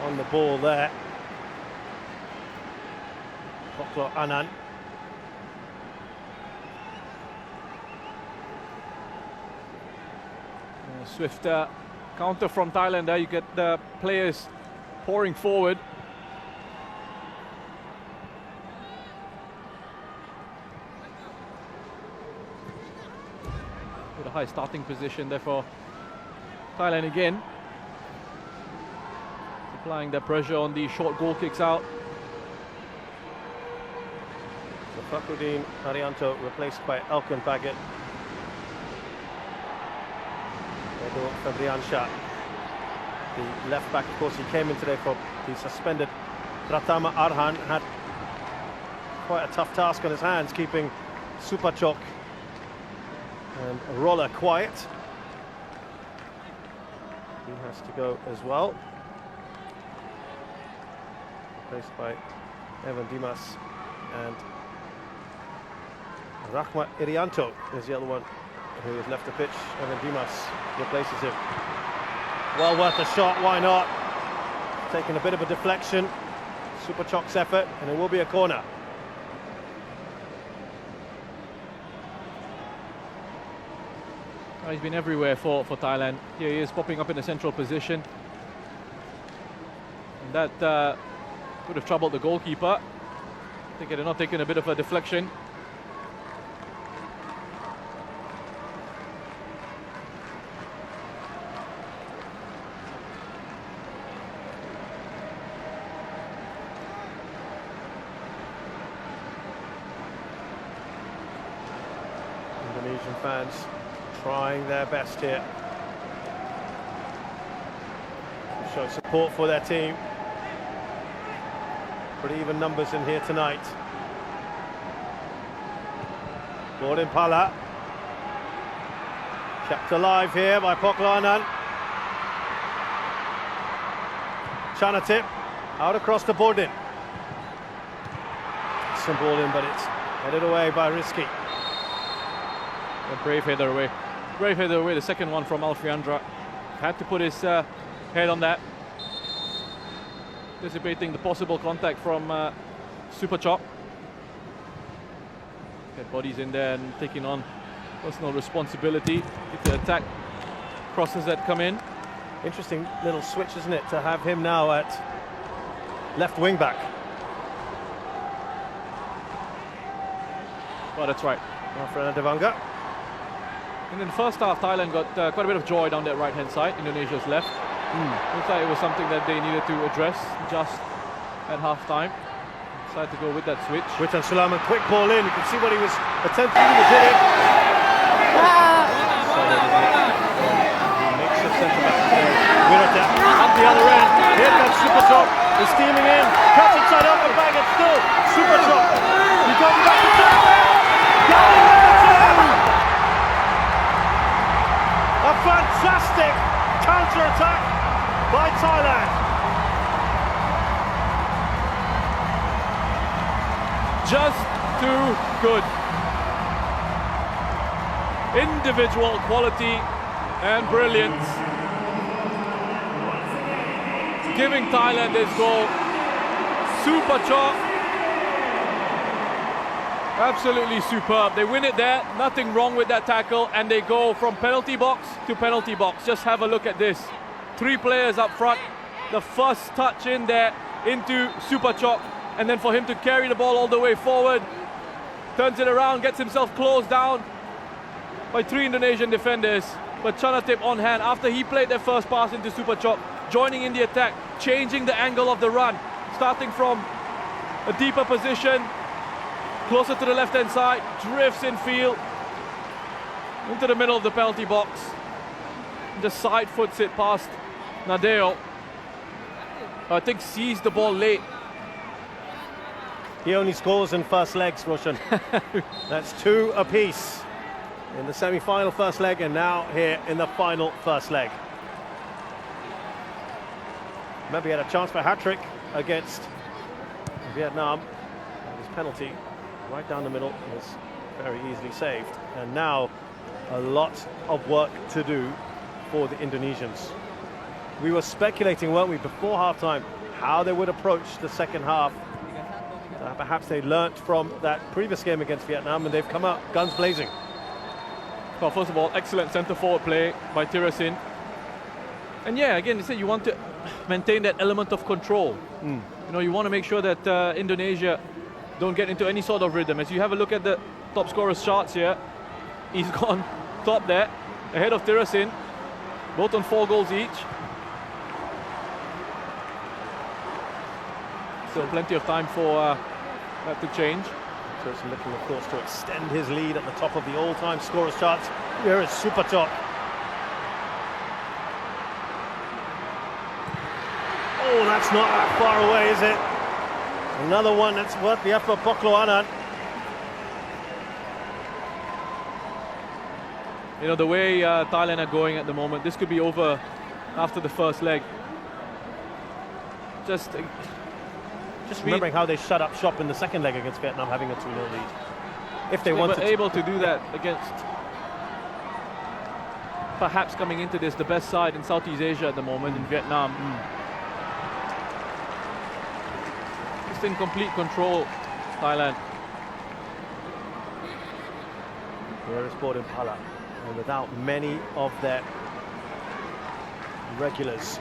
on the ball there. Koklo Anand. Swift counter from Thailand there. You get the players pouring forward. With a high starting position there for Thailand again. Applying their pressure on the short goal kicks out. So Fakhrudin Arianto replaced by Elkan Baggett. Fabriansha, the left back, of course, he came in today for the suspended Pratama Arhan. Had quite a tough task on his hands, keeping Supachok and Roller quiet. He has to go as well. Replaced by Evan Dimas, and Rahmat Irianto is the other one who has left the pitch. Evan Dimas replaces him. Well worth a shot, why not? Taking a bit of a deflection. Supachok's effort, and it will be a corner. He's been everywhere for Thailand. Here he is popping up in a central position. And that could have troubled the goalkeeper. I think they're not taking a bit of a deflection. Indonesian fans trying their best here to show support for their team. Pretty even numbers in here tonight. Gordon Pala kept alive here by Poklanan. Chanatip out across the Bordin. decent ball in, but it's headed away by Risky. A brave header away. Brave header away, the second one from Alfiandra. Had to put his head on that. Anticipating the possible contact from Super Chop. Get bodies in there and taking on personal responsibility. If the attack crosses that come in. Interesting little switch, isn't it, to have him now at left wing back. Well, that's right. Fernando Devanga. And in the first half, Thailand got quite a bit of joy down that right-hand side. Indonesia's left. Looks like it was something that they needed to address just at half-time. Decided to go with that switch. Witan Sulaiman, quick ball in. You can see what he was attempting. He was in it. Mix of centre-back there. Wirata at the other end. Here comes Super Chop. He's steaming in. Cuts inside up and back. It's still Super Chop. He's going back to Thailand. Going number 2. A fantastic counter-attack by Thailand. Just too good. Individual quality and brilliance. Giving Thailand this goal. Super Chop. Absolutely superb. They win it there. Nothing wrong with that tackle. And they go from penalty box to penalty box. Just have a look at this. 3 players up front. The first touch in there into Super Chop. And then for him to carry the ball all the way forward. Turns it around, gets himself closed down by 3 Indonesian defenders. But Chanatip on hand after he played their first pass into Super Chop. Joining in the attack. Changing the angle of the run. Starting from a deeper position. Closer to the left-hand side, drifts in field into the middle of the penalty box. Just side foots it past Nadeo. I think sees the ball late. He only scores in first legs, Roshan. That's 2 apiece in the semi-final first leg, and now here in the final first leg. Remember, he had a chance for a hat-trick against Vietnam. And his penalty right down the middle was very easily saved. And now a lot of work to do for the Indonesians. We were speculating, weren't we, before halftime, how they would approach the second half. Perhaps they learnt from that previous game against Vietnam, and they've come out guns blazing. Well, first of all, excellent centre-forward play by Tirasin. And yeah, again, you said you want to maintain that element of control. You know, you want to make sure that Indonesia don't get into any sort of rhythm. As you have a look at the top scorers charts here, he's gone top there, ahead of Tirasin, both on 4 goals each. Still plenty of time for that to change. Tirasin looking, of course, to extend his lead at the top of the all-time scorers charts. Here is Super Chop. Oh, that's not that far away, is it? Another one that's worth the effort, Kepulauan. You know, the way Thailand are going at the moment, this could be over after the first leg. Just remembering how they shut up shop in the second leg against Vietnam, having a 2-0 lead. If they wanted were able to do that against perhaps coming into this the best side in Southeast Asia at the moment in Vietnam. Just in complete control, Thailand. Here is Borden Pala, and without many of their regulars.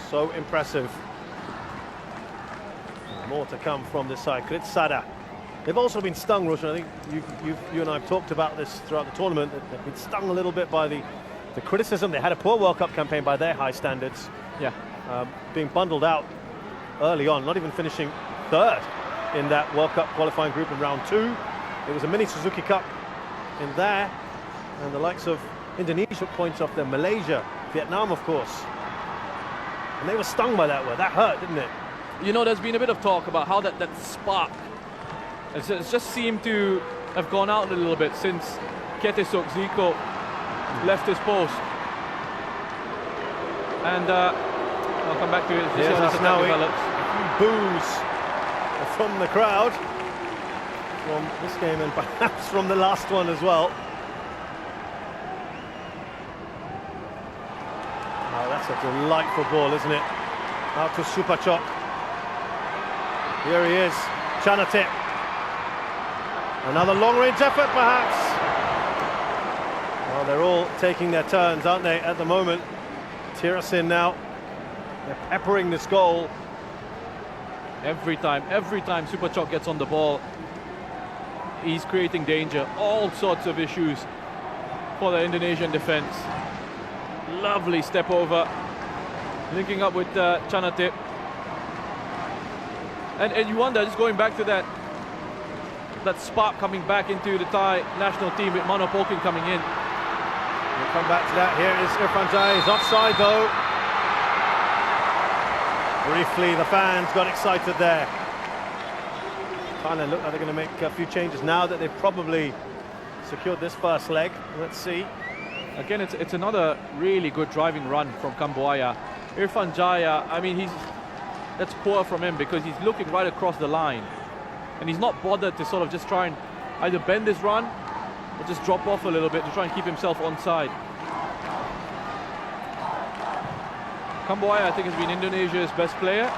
So impressive. More to come from this side. Kritsada. They've also been stung, Roshan. I think you and I have talked about this throughout the tournament. They've been stung a little bit by the criticism. They had a poor World Cup campaign by their high standards. Yeah. Being bundled out early on, not even finishing 3rd in that World Cup qualifying group in round 2. It was a mini Suzuki Cup in there, and the likes of Indonesia took points off them, Malaysia, Vietnam, of course. And they were stung by that word. That hurt, didn't it? You know, there's been a bit of talk about how that spark it's just seemed to have gone out a little bit since Ketesok Zico left his post. And I'll come back to it. Just see Here's how this attack Asnawi. develops. Boos from the crowd from this game and perhaps from the last one as well. Oh, that's a delightful ball, isn't it? Out to Supachok. Here he is, Chanatip. Another long-range effort, perhaps. Well, they're all taking their turns, aren't they, at the moment? Tirasin now. They're peppering this goal. Every time Supachok gets on the ball, he's creating danger. All sorts of issues for the Indonesian defense. Lovely step over, linking up with Chanatip. And you wonder, just going back to that spark coming back into the Thai national team with Mano Polkin coming in. We'll come back to that. Here is Irfan Jai. He's offside though. Briefly, the fans got excited there. Thailand look like they're going to make a few changes now that they've probably secured this first leg. Let's see. Again, it's another really good driving run from Kambuaya. Irfan Jaya, I mean, that's poor from him because he's looking right across the line. And he's not bothered to sort of just try and either bend his run or just drop off a little bit to try and keep himself onside. Kambuaya, I think, has been Indonesia's best player,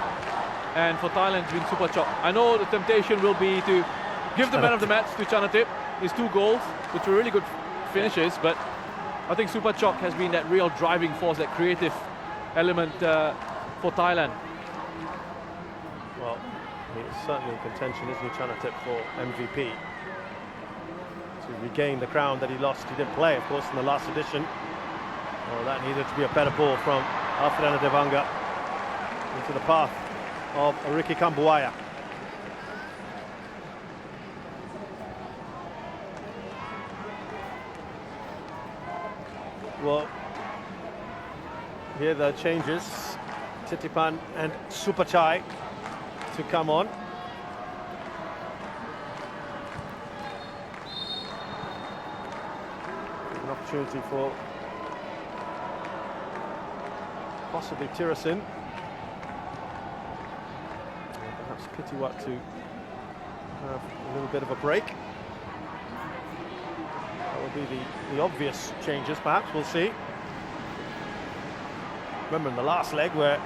and for Thailand, it's been Supachok. I know the temptation will be to give the man of the match to Chanatip, his 2 goals, which were really good finishes, but I think Supachok has been that real driving force, that creative element for Thailand. Well, he's certainly in contention, isn't he, Chanatip, for MVP? To regain the crown that he lost. He didn't play, of course, in the last edition. Well, that needed to be a better ball from Alfredo Devanga into the path of Ricky Kambuaya. Well, here the changes. Titipan and Supachai to come on. An opportunity for possibly Tirasin. Perhaps Kitiwat to have a little bit of a break. That will be the obvious changes, perhaps. We'll see. Remember in the last leg where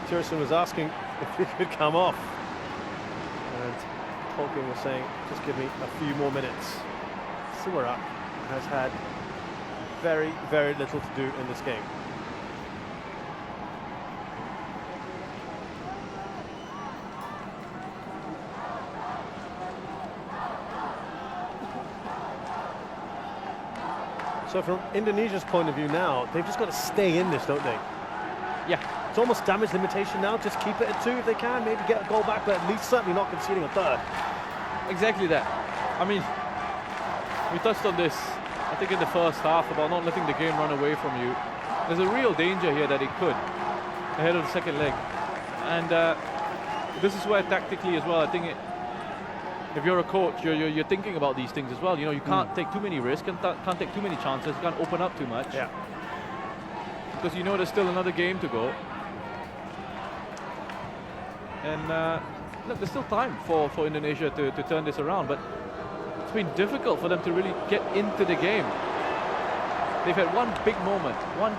Tirasin was asking if he could come off, and Polkin was saying, just give me a few more minutes. Suwarak has had very, very little to do in this game. So from Indonesia's point of view now, they've just got to stay in this, don't they? Yeah. It's almost damage limitation now. Just keep it at 2 if they can. Maybe get a goal back, but at least certainly not conceding a third. Exactly that. I mean, we touched on this, I think, in the first half about not letting the game run away from you. There's a real danger here that it could ahead of the second leg. And this is where tactically as well, I think if you're a coach, you're thinking about these things as well. You know, you can't take too many risks, can't take too many chances, you can't open up too much. Yeah. Because you know there's still another game to go. And look, there's still time for Indonesia to turn this around, but it's been difficult for them to really get into the game. They've had one big moment, one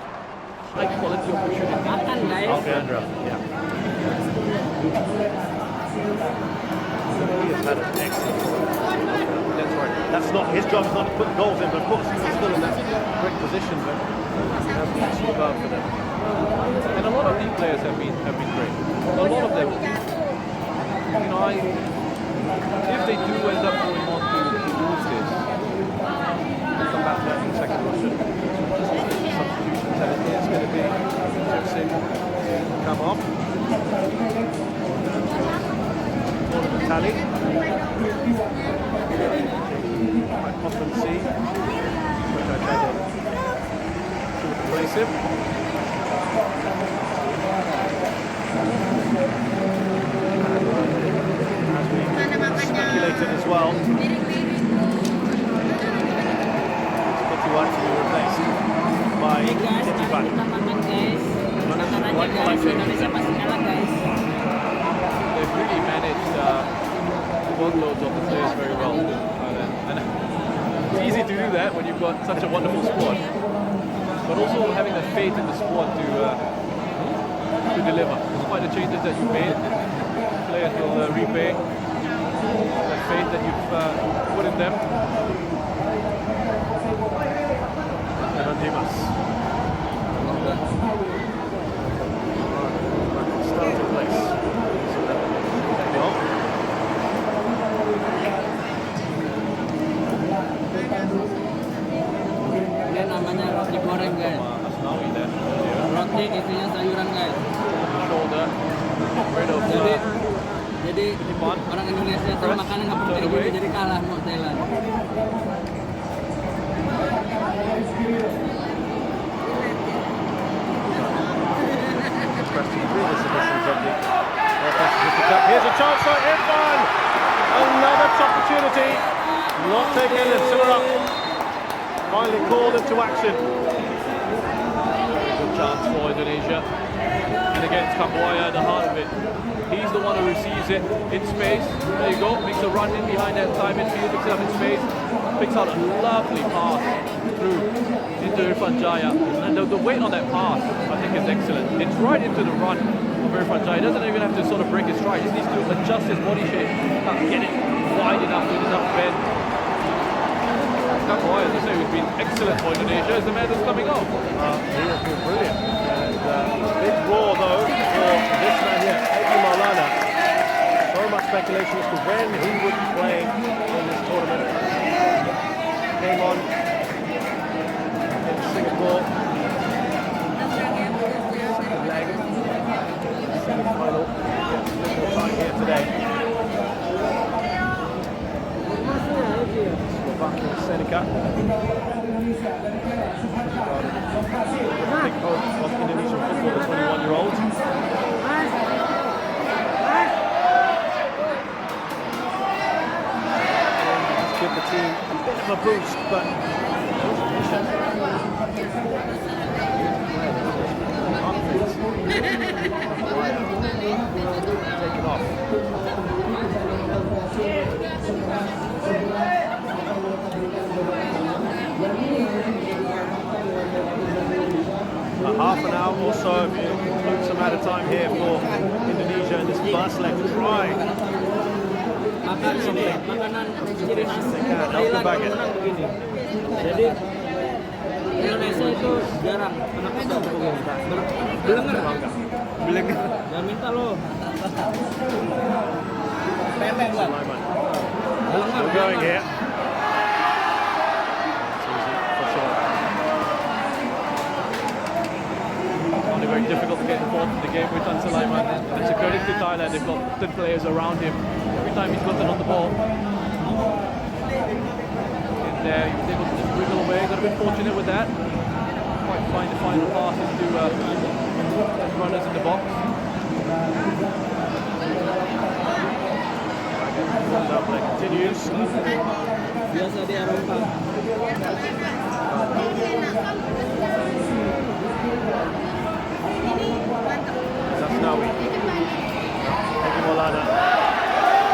high-quality opportunity. Alejandro, yeah. He has had an excellent tournament. That's right. That's not his job. Is not to put the goals in, but of course he's still in that great position. But he has been superb for them. And a lot of these players have been great. A lot of them. You know, if they do end up going on to lose this, We'll come back to that in a second. Substitutions, and it is going to be Jefferson come off. Tally. Quite often see, which I tried to replace him. As we speculated as well, Ketiwan to be replaced by Ketiwan. right guys, flank. Indonesia pasti kalah guys. They've really managed workloads of the players very well. And it's easy to do that when you've got such a wonderful squad. But also having the faith in the squad to deliver. Despite the changes that you've made, players will repay the faith that you've put in them. Dimas. Starting place. Ini namanya roti goreng guys. Asnawi there. Roti isinya sayuran guys. Shoulder. Rid of Jadi orang Indonesia sama makanan nggak perlu kayak gitu, jadi kalah mau Thailand. Here's a chance for Uban. Another opportunity. Not taken and Simmer up. Finally called into action. Good chance for Indonesia. And again, it's Kambuaya at the heart of it. He's the one who receives it in space. There you go. Makes a run in behind that Thai midfield. Picks it up in space. Picks out a lovely pass through into Irfan Jaya. And the weight on that pass, I think, is excellent. It's right into the run of Irfan Jaya. He doesn't even have to sort of break his stride. He just needs to adjust his body shape. Get it wide enough with enough bend. Kambuaya, as I say, who's been excellent for Indonesia, is the man that's coming off. He has been brilliant. And big roar though for this man here, Eddie Maulana. So much speculation as to when he would be playing in this tournament. Came on in Singapore. Second leg. Semi-final. Little time here today. Slovakia Seneca. Big hope of Indonesian football, the 21-year-old. Give the team a bit of a boost, but take it off. A half an hour or so, if you include some added time here for Indonesia in this first leg to try Makanan ciri khas Thailand menang begini. Jadi Indonesia itu jarang anak muda begini. Belenger. Jangan minta lo. Pempek bang. Still going here. Very difficult to get involved in the game with Tan Sulaiman. It's a credit to Thailand. They've got 10 players around him. Every time he's gotten on the ball, in there, he was able to just wiggle away. Got a bit fortunate with that. Quite find the final passes to runners in the box. Double continues. Biasa di Eropa. Zasnawi. Eddie Maulana.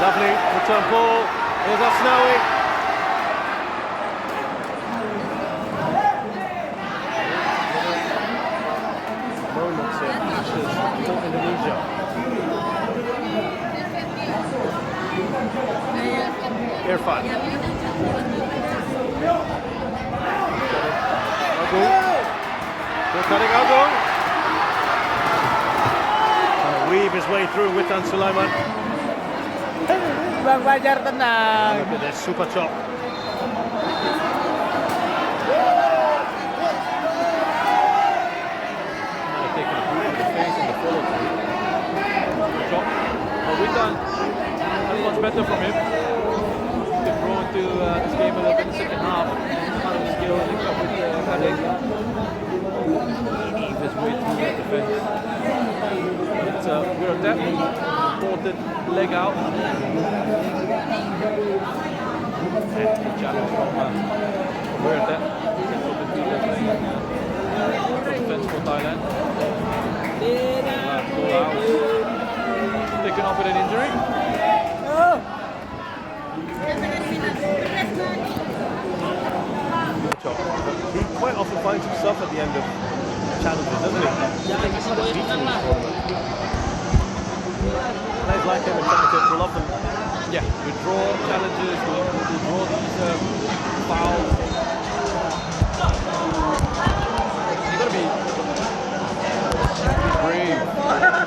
Lovely return ball. Here's Zasnawi. Moments here. Ashes for Indonesia. Irfan. Still cutting Agung. Weave his way through with Tan Sulaiman. Bang Fajar tenang. Look at this super chop. Taking a boot in the face and the follow through. Chop. Well, we've done much better from him. He's been brought into this game a little bit in the second half. Found his skill and linked up with Kadek. He his way through that defence. We're at that important leg out. And the challenge from we're at that central midfielder playing defence for Thailand. quite often finds himself at the end of challenges, doesn't he? Jangan kasih boy senang lah. Players like him in Championship will often withdraw challenges, withdraw these fouls. You gotta be brave.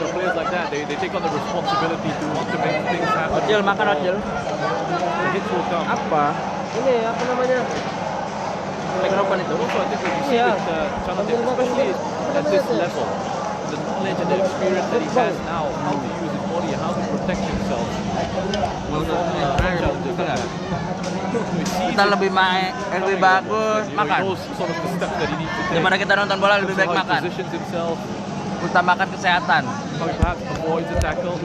Players like that, they take on the responsibility to make things happen. Rojel, makan Rojel. The hits will come. Apa? Ini apa namanya? Microphone itu. Also, I think when you see with Jonathan, especially at this level, the knowledge and the experience that he has now, how to use his body and how to protect himself. Kita lebih bagus makan. Daripada kita nonton bola lebih baik makan. Utamakan kesehatan. How he perhaps avoids a tackle.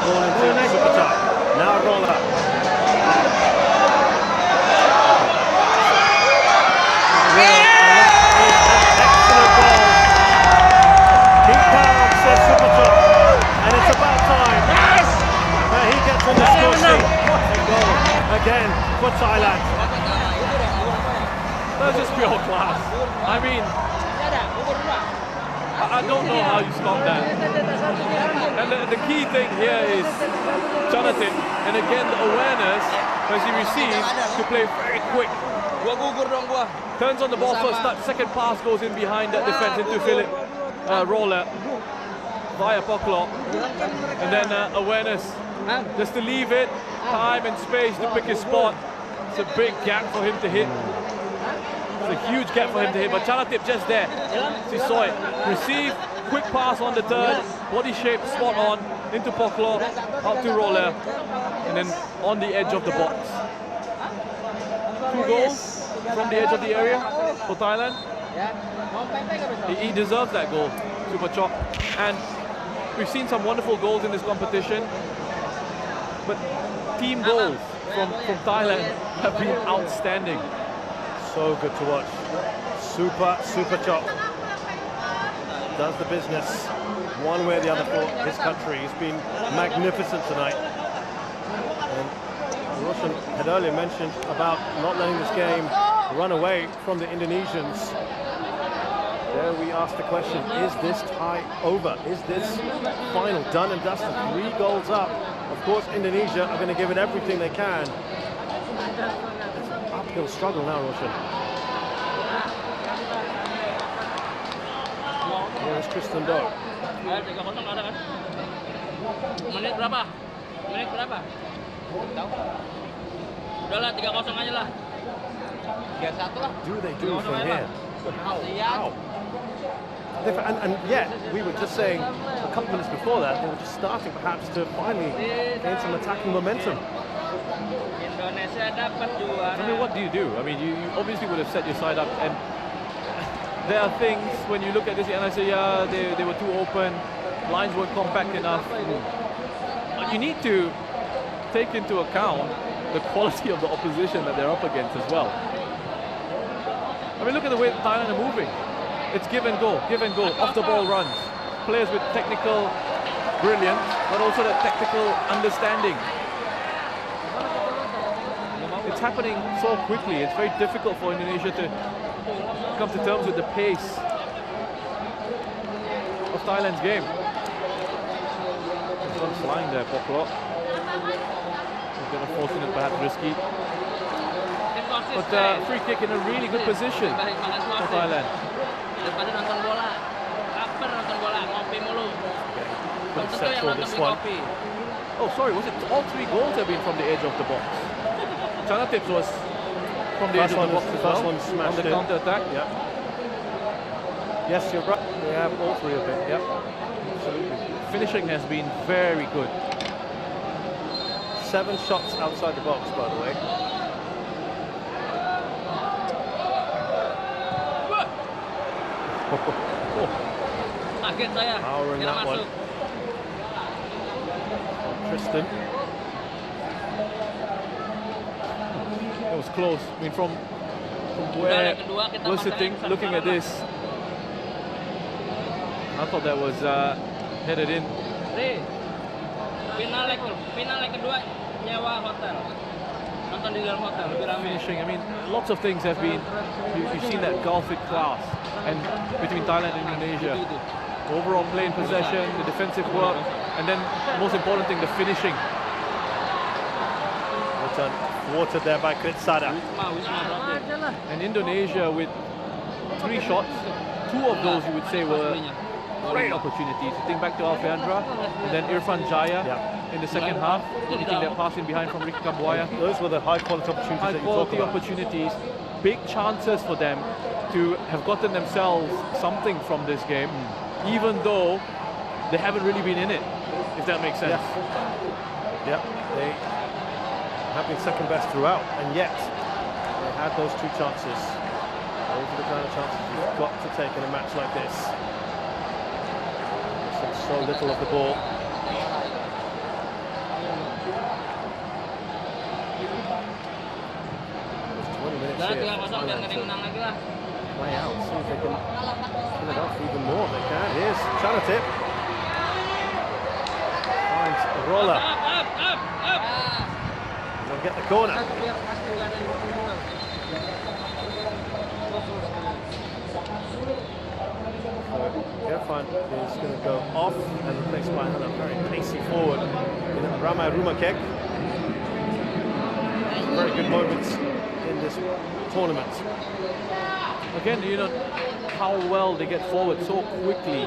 ball into super tight. Now roller. Excellent ball. Keep calm, says Super Top. And it's about time. He gets on the score sheet. What a goal again for Thailand. That's just pure class. I mean, I don't know how you stop that. And the key thing here is Jonathan, and again the awareness as he receives to play very quick. Turns on the ball first, second pass goes in behind that defense into Philip Roller via Poklo. And then awareness just to leave it, time and space to pick his spot. It's a big gap for him to hit. It's a huge gap for him to hit, but Chalatip just there. He saw it. Receive, quick pass on the turn, body shape spot on, into Poklo, up to Roller, and then on the edge of the box. 2 goals from the edge of the area for Thailand. He deserves that goal, Super Chok. And we've seen some wonderful goals in this competition, but team goals from Thailand have been outstanding. So good to watch. Super Chop does the business one way or the other for his country. He's been magnificent tonight. And Roshan had earlier mentioned about not letting this game run away from the Indonesians. There we asked the question, is this tie over? Is this final done and dusted? 3 goals up. Of course, Indonesia are going to give it everything they can. Uphill struggle now, Roshan. Here is Tristan Doe. Menit berapa? Tahu? Udahlah 3-0 aja lah. 3-1 lah. Do they do from here? How? And yet, we were just saying a couple minutes before that, they were just starting perhaps to finally gain some attacking momentum. Indonesia dapat juara. I mean, what do? I mean, you obviously would have set your side up, and there are things when you look at this and I say, yeah, they were too open, lines weren't compact enough. But you need to take into account the quality of the opposition that they're up against as well. I mean, look at the way Thailand are moving. It's give and go, off the ball runs. Players with technical brilliance, but also the technical understanding. It's happening so quickly. It's very difficult for Indonesia to come to terms with the pace of Thailand's game. This one's flying there, Poklo. He's going to force it, perhaps risky. But free kick in a really good position for Thailand. Daripada nonton bola, lapar nonton bola, ngopi mulu. Good set for this one. Oh, sorry, was it all 3 goals have been from the edge of the box? Chana Tips was from the edge of the box as well, one smashed on the counter-attack. Yeah. Yes, you're right. They have all 3 of it. Yep. Absolutely. Finishing has been very good. 7 shots outside the box, by the way. Kaget saya. Powering Kira that one. masuk. Tristan. It was close. I mean, from where kedua kita we're masuk sitting, yang looking at this, I thought that was headed in. Final leg kedua nyewa hotel. Nonton di dalam hotel lebih ramai. Finishing, I mean, lots of things have been, you've seen that gulf in class and between Thailand and Indonesia. Overall play in possession, the defensive work, and then most important thing, the finishing. Watered there by Kritsada. And Indonesia with 3 shots, 2 of those you would say were great opportunities. You think back to Alfeandra and then Irfan Jaya in the second half, hitting that pass in behind from Ricky Kambuaya. Those were the high quality opportunities High that you talk quality about. opportunities, big chances for them to have gotten themselves something from this game, even though they haven't really been in it, if that makes sense. Yeah, they have been second best throughout, and yet they had those 2 chances. Those are the kind of chances you've got to take in a match like this. So little of the ball. There's 20 minutes here for Thailand to play out, see if they can fill it off even more. They can. Here's Chanatip. Finds Roller. They'll get the corner. Irfan is going to go off and replaced by another very pacey forward, Ramai Rumakek. Very good moments in this tournament. Again, you know how well they get forward so quickly.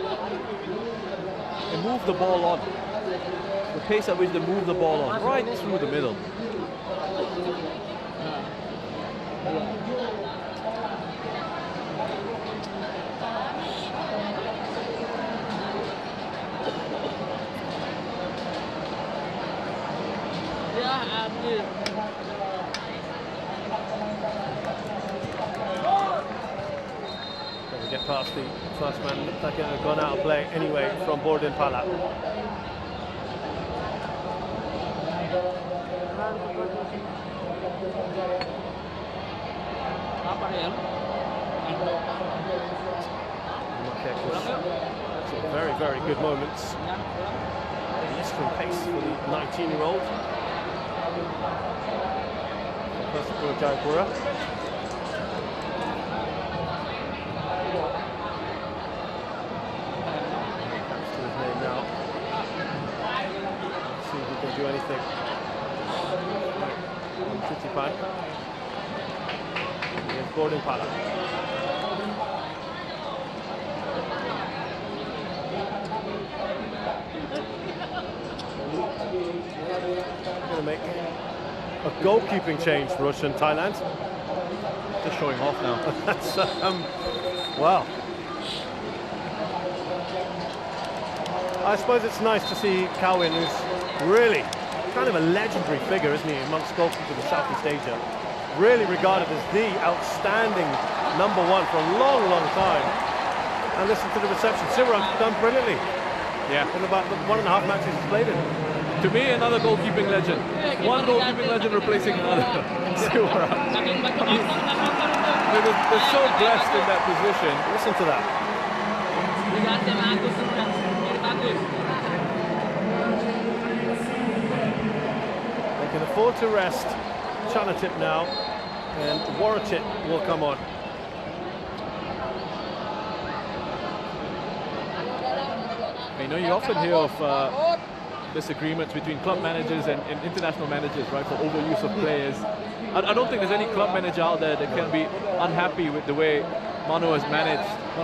They move the ball on. The pace at which they move the ball on, right through the middle. Doesn't get past the first man. Looked like it had gone out of play anyway from Borden Pala. Very, very good moments. Blistering pace for the 19-year-old. First for Jayapura. Comes to his name now. Let's see if he can do anything. On Titipan. Against Gordon Pala. Going to make a goalkeeping change for Russia and Thailand. Just showing off now. That's wow. I suppose it's nice to see Kawin, who's really kind of a legendary figure, isn't he, amongst goalkeepers in Southeast Asia. Really regarded as the outstanding #1 for a long, long time. And listen to the reception. Sivaram's done brilliantly. Yeah. In about the 1.5 matches he's played in. To me, another goalkeeping legend. One goalkeeping legend replacing another. Sivaram. They're so blessed in that position. Listen to that. They can afford to rest Chanatip now, and Warachit will come on. You know, you often hear of disagreements between club managers and international managers, right, for overuse of players. I don't think there's any club manager out there that can be unhappy with the way Mano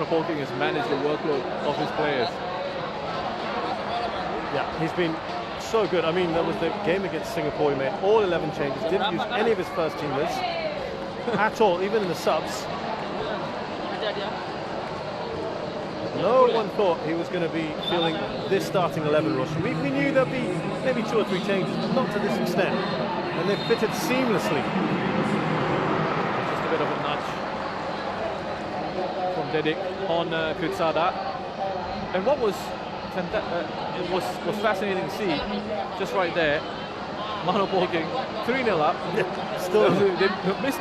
Polking has managed the workload of his players. Yeah, he's been so good. I mean, there was the game against Singapore, he made all 11 changes, didn't use any of his first teamers at all, even in the subs. No one thought he was going to be feeling this starting 11 rush. We knew there'd be maybe 2 or 3 changes, but not to this extent. And they've fitted seamlessly. Just a bit of a nudge from Dedik on Kritsada. And what was fascinating to see, just right there, Mano Polking 3-0 up. Yeah, still they missed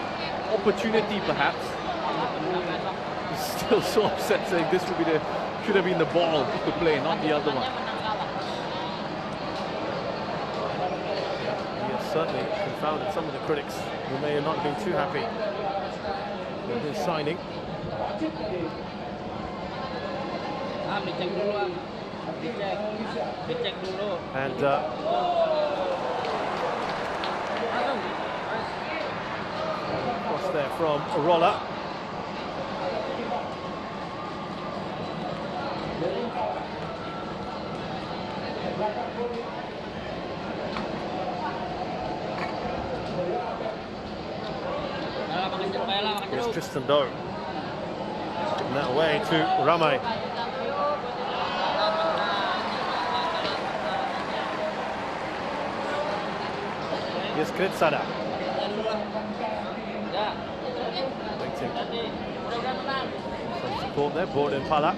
opportunity perhaps. Still so upset, saying this would be the should have been the ball he could play, not the other one. He has certainly confounded some of the critics who may have not been too happy with his signing. Dicek dulu, dicek dulu. And cross there from Rolla. Here's Tristan Doe. Giving that away to Ramai. Here's Kritsada. Waiting. Some support there, Borden Pala.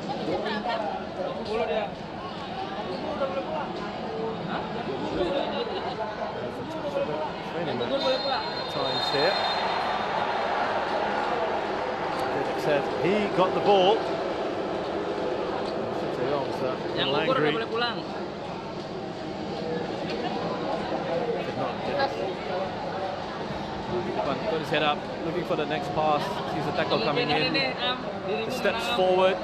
Training times here. Didic said he got the ball. Sinteyong's a little angry. Did not get it. But got his head up, looking for the next pass. Sees the tackle coming in. He steps forward.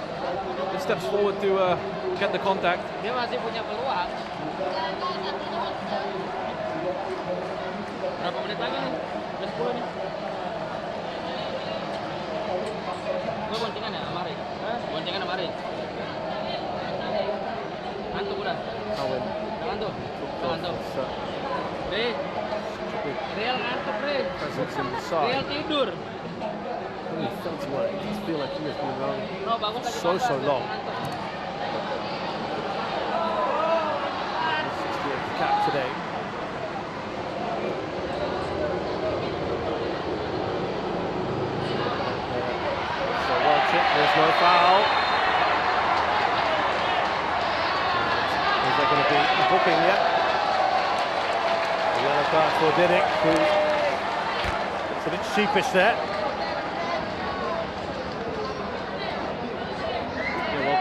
He steps forward to get the contact. Dia masih punya peluang. Berapa menit lagi nih? Udah 10 nih. Gue boncengan ya, Amari. Boncengan Amari. Ngantuk udah. Jangan tuh. Real ngantuk, Presence in the side. Real tidur. Really felt like it just feel like he has been around No, bagus lagi. so long. This is the cap today. So watch it. There's no foul. Is there going to be a booking yet? The yellow card for Didic, who looks a bit sheepish there.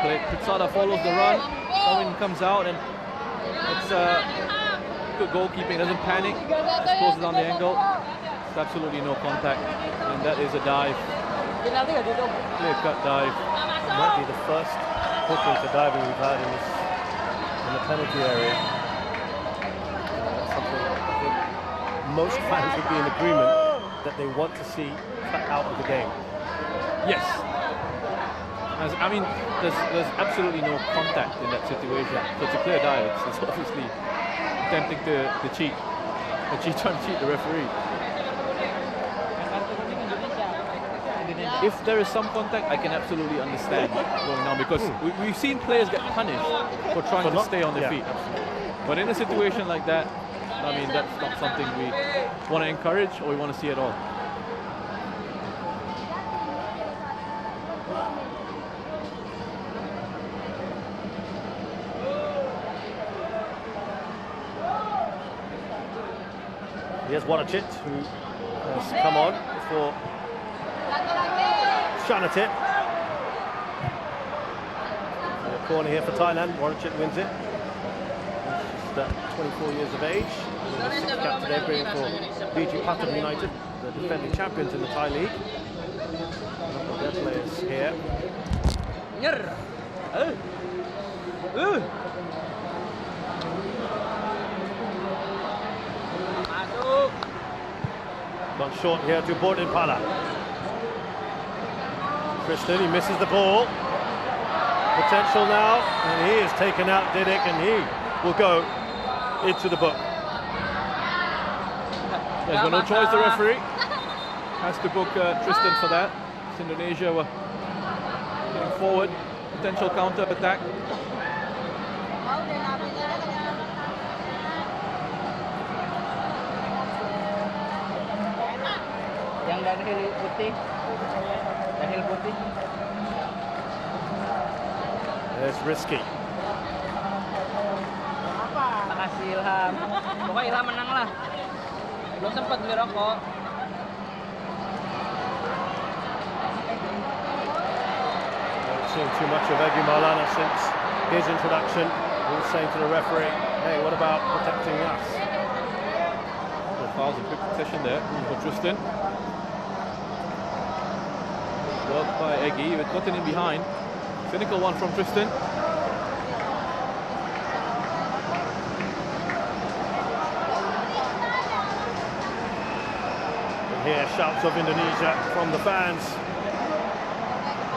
Kritsada follows the run. Owen comes out and it's good goalkeeping. Doesn't panic. Just closes on the angle. It's absolutely no contact, and that is a dive. Clear-cut dive. Might be the first booking for diving we've had in the penalty area. Something I think most fans would be in agreement that they want to see cut out of the game. Yes. I mean, there's absolutely no contact in that situation. So it's a clear dive. It's obviously attempting to cheat. Trying to cheat the referee. If there is some contact, I can absolutely understand going on, because we've seen players get punished for trying to stay on their feet. Absolutely. But in a situation like that, I mean, that's not something we want to encourage or we want to see at all. Here's Warachit, who has come on for Shanatip. Corner here for Thailand. Warachit wins it. He's 24 years of age. The sixth cap today, playing for BG Pattern United, the defending champions in the Thai League. A couple of their players here. Gone short here to Borden Pala. Tristan, he misses the ball. Potential now, and he is taken out, Didic, and he will go into the book. There's got no choice, the referee has to book Tristan for that. It's Indonesia were getting forward, potential counter attack. Yang Daniel putih. Daniel putih. There's Risky. Makasih Ilham. Pokoknya Ilham menang lah. Belum sempat beli rokok. seen too much of Egy Maulana since his introduction. He was saying to the referee, hey, what about protecting us? Fouls in quick succession there for Tristan. Work by Egy with nothing in behind. Cynical one from Tristan. And here, shouts of Indonesia from the fans.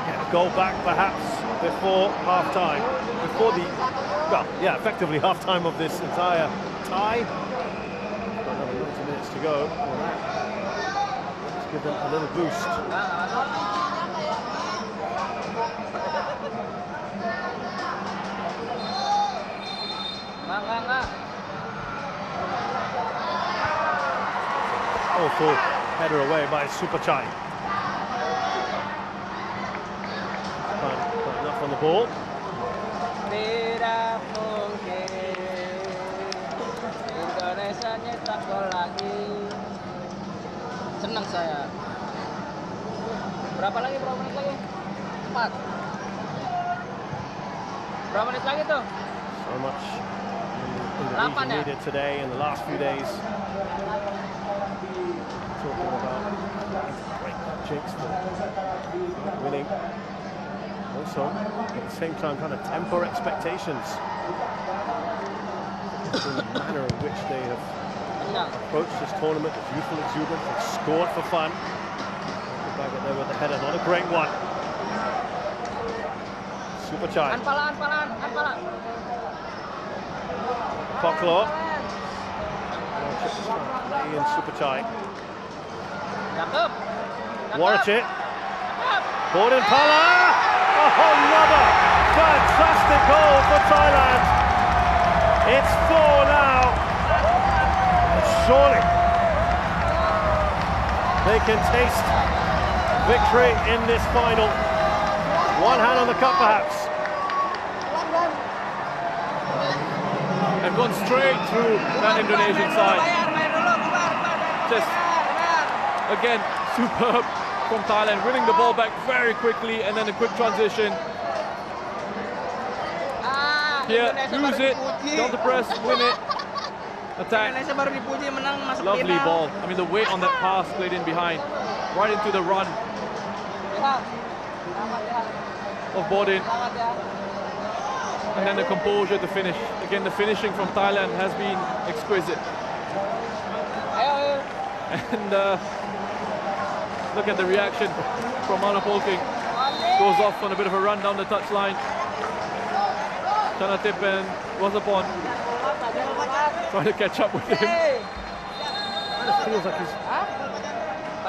Get a goal back perhaps before half-time. Before the, well, yeah, effectively half-time of this entire tie. Got another 90 minutes to go. Let's give them a little boost. Awful header away by Superchai. Got enough on the ball. Tidak mungkin Indonesia nyetak gol lagi. Senang saya. Berapa menit lagi? 4. Berapa menit lagi tuh? So much Indonesia needed today in the last few days. Talking about great jinx for winning. Also, at the same time, trying to temper expectations. In the manner in which they have approached this tournament, with youthful exuberance, they've scored for fun. Back there with the header, not a great one. Superchai. Anpalan. Poklo. Play in Superchai. Cakep. Watch it. Borden Pala. Oh, another fantastic goal for Thailand. It's 4 now. And surely they can taste victory in this final. One hand on the cup, perhaps. And gone straight through that Indonesian side. Just, again, superb from Thailand, winning the ball back very quickly and then a quick transition. Here, lose it, counter press, win it, attack. Lovely ball. I mean, the weight on that pass played in behind, right into the run of Borden. And then the composure to finish. Again, the finishing from Thailand has been exquisite. And look at the reaction from Manapolking. Goes off on a bit of a run down the touchline. Chanatip and Wasapon trying to catch up with him. It feels like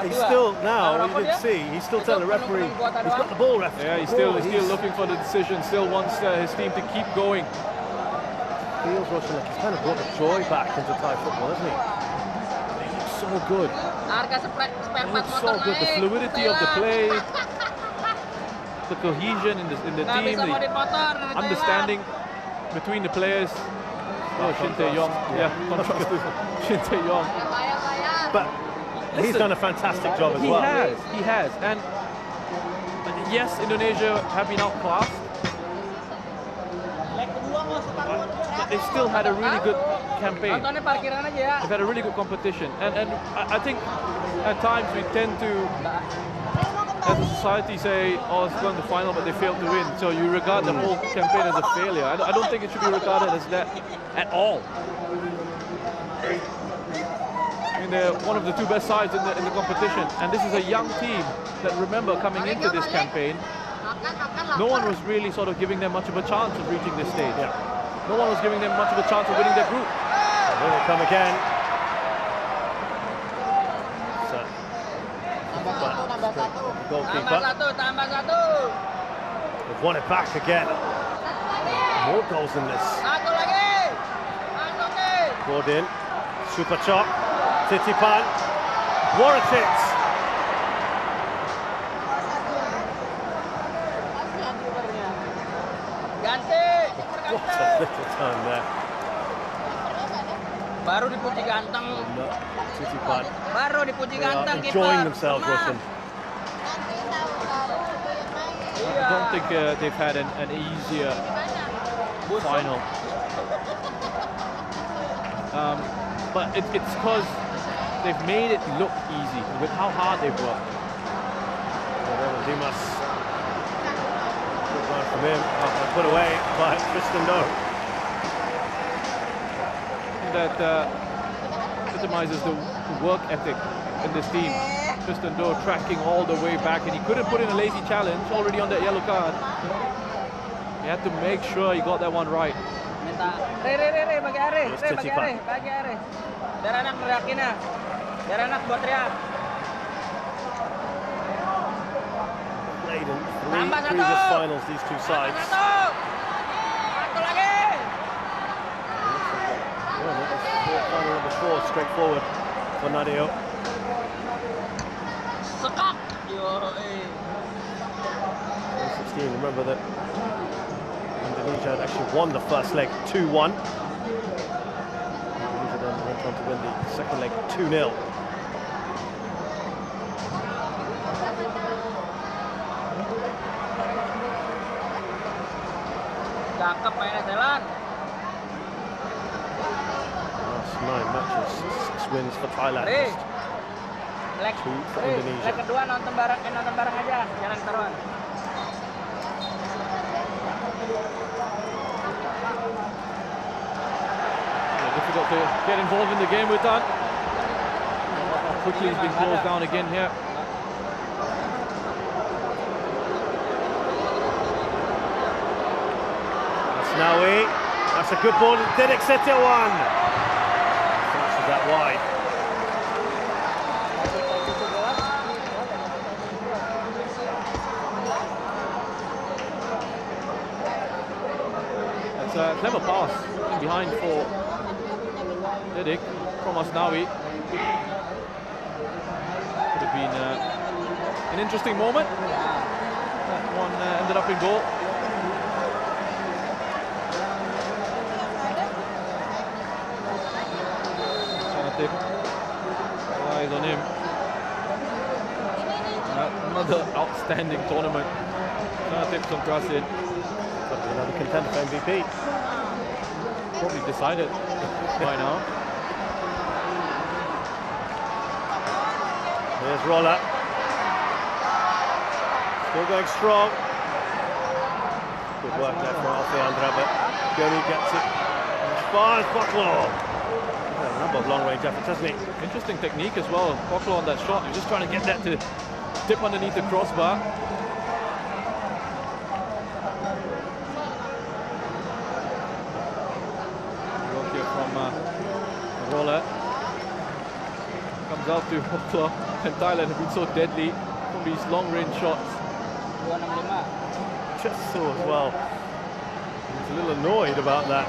he's still, now, you didn't see, he's still telling the referee, he's got the ball, referee. Yeah, he's still looking for the decision, still wants his team to keep going. Feels, Russian, like he's kind of brought the joy back into Thai football, hasn't he? He looks so good. He looks so good. The fluidity of the play, the cohesion in the team, the understanding between the players. Oh, Shin Tae-yong. Yeah, contrast to Shin Tae-yong. But he's done a fantastic job as well. He has. And yes, Indonesia have been outclassed. But they've still had a really good campaign. They've had a really good competition. And I think at times we tend to, as a society, say, oh, it's gone to the final, but they failed to win. So you regard the whole campaign as a failure. I don't think it should be regarded as that at all. I mean, they're one of the 2 best sides in the competition. And this is a young team that, remember, coming into this campaign, no one was really sort of giving them much of a chance of reaching this stage. Yeah. No one was giving them much of a chance of winning their group. And here they come again. So, the goalkeeper. Tambah satu. They've won it back again. More goals than this. Satu lagi. Borden, Super Chop, Titipan, Warachit. Ganti. What a little time there. Baru dipuji ganteng. Titipan. Baru dipuji They are ganteng enjoying kiper. themselves, Tenang. Russian. Iya. I don't think they've had an easier final. But it's because they've made it look easy with how hard they've worked. Dimas. Good run from him. Put away by Tristan Do. That epitomizes the work ethic in this team. Tristan Do tracking all the way back, and he couldn't put in a lazy challenge already on that yellow card. He had to make sure he got that one right. Minta, Re, bagi Are. Biar anak teriakin ya. Biar anak buat teriak. Played in Tambah three satu. previous finals, these two sides. Satu lagi. Final number 4, straightforward for Nadio. Sekak. Yo, 16, remember that Indonesia had actually won the first leg 2-1. Indonesia then went on to win the second leg 2-0. Cakep mainnya Thailand. Last 9 matches, 6 wins for Thailand. Re. Leg 2 for Indonesia. Leg kedua nonton bareng aja, jangan taruhan. Difficult to get involved in the game with that. Quickly he's been closed down again here. Asnawi, that's a good ball. Dedek Setiawan. Flashes that wide. That's a clever pass in behind for Dedek from Asnawi. Could have been an interesting moment. That one ended up in goal. Chanatip, eyes on him. Another outstanding tournament. Chanatip Songkrasin. Another contender for MVP. Probably decided by now. Here's Roller. Still going strong. Good work there from Alfeandra, but Goni gets it as far as Boklo. A number of long-range efforts, hasn't he? Interesting technique as well. Boklo on that shot. He's just trying to get that to tip underneath the crossbar. Work here from Roller. Comes out to Boklo. And Thailand have been so deadly from these long-range shots. 265. Just saw as well. He's a little annoyed about that.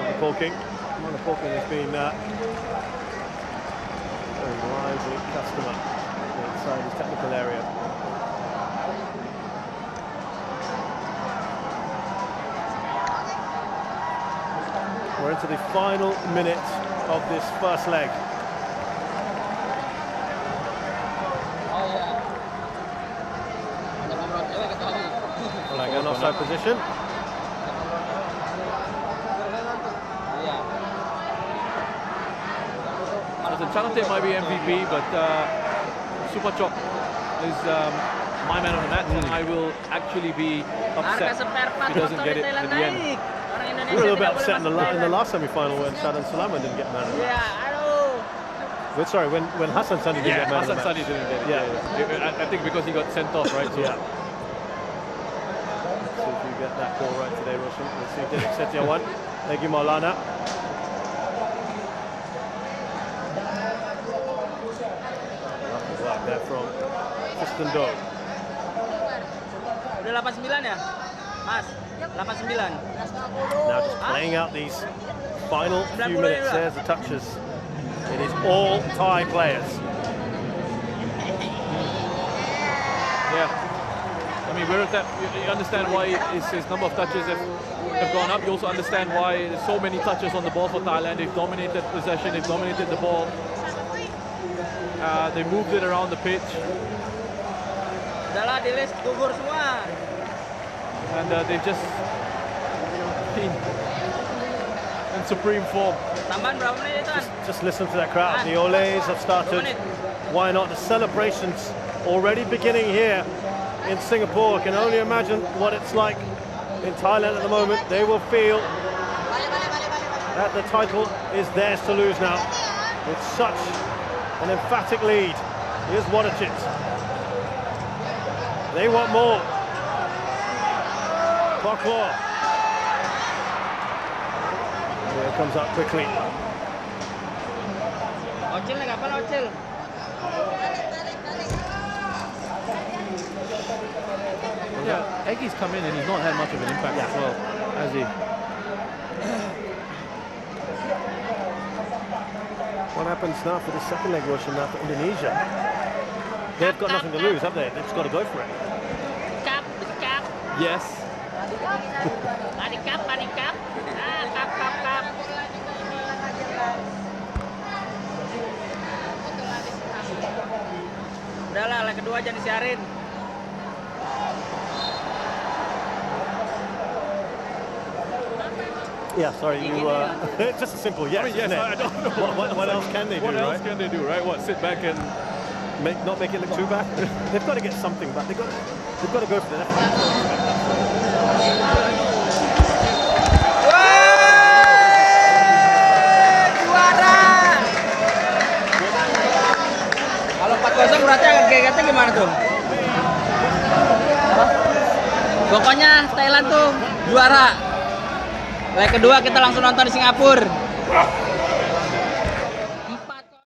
The Polking. The Polking has been a very lively customer inside his technical area. We're into the final minute of this first leg. An offside position. So Chanatip might be MVP, but Super Chok is my man of the match, and I will actually be upset if he doesn't get it at the end. We were a little bit upset in the last semi-final when Shadan Salama didn't get man of the match. Sorry, when Hassan Sani didn't get man of the match. Hassan Sani didn't get it. Yeah. I think because he got sent off, right? So. Yeah. See if you get that ball right today, Roshan. We'll see Dedek Setiawan, Egi Maulana. Lovely work there from Tristan Do. Udah 89 ya, Mas? 89. Now just playing out these final few minutes. There's the touches. It is all Thai players. Yeah. I mean, we're at that. You understand why his number of touches have gone up. You also understand why there's so many touches on the ball for Thailand. They've dominated possession. They've dominated the ball. They moved it around the pitch. Udah Udahlah di list gugur semua. And they've just been in supreme form. Tambahan berapa menit itu? Just listen to that crowd. The Olays have started. Why not? The celebrations already beginning here in Singapore. Can only imagine what it's like in Thailand at the moment. They will feel that the title is theirs to lose now with such an emphatic lead. Here's Wadachit. They want more. Bokor. Here it comes up quickly. Ocil nih, kapan Ocil? Yeah, Eggy's come in and he's not had much of an impact as well, has he? What happens now for the second leg, Roshan, now for Indonesia? They've got nothing to lose, have they? They've just got to go for it. Kap. Yes. Kap. Kap. Udahlah, leg kedua jangan disiarin. Yeah, sorry, you. It's just a simple yes. I mean, yes, isn't it? I don't know. What else can they do? What else right? can they do, right? What, sit back and Not make it look too bad. They've got to get something back. They've got to go for the. Juara! Kalau 4-0 berarti agak gimana tuh? Pokoknya Thailand tuh juara. Leg kedua kita langsung nonton di Singapura.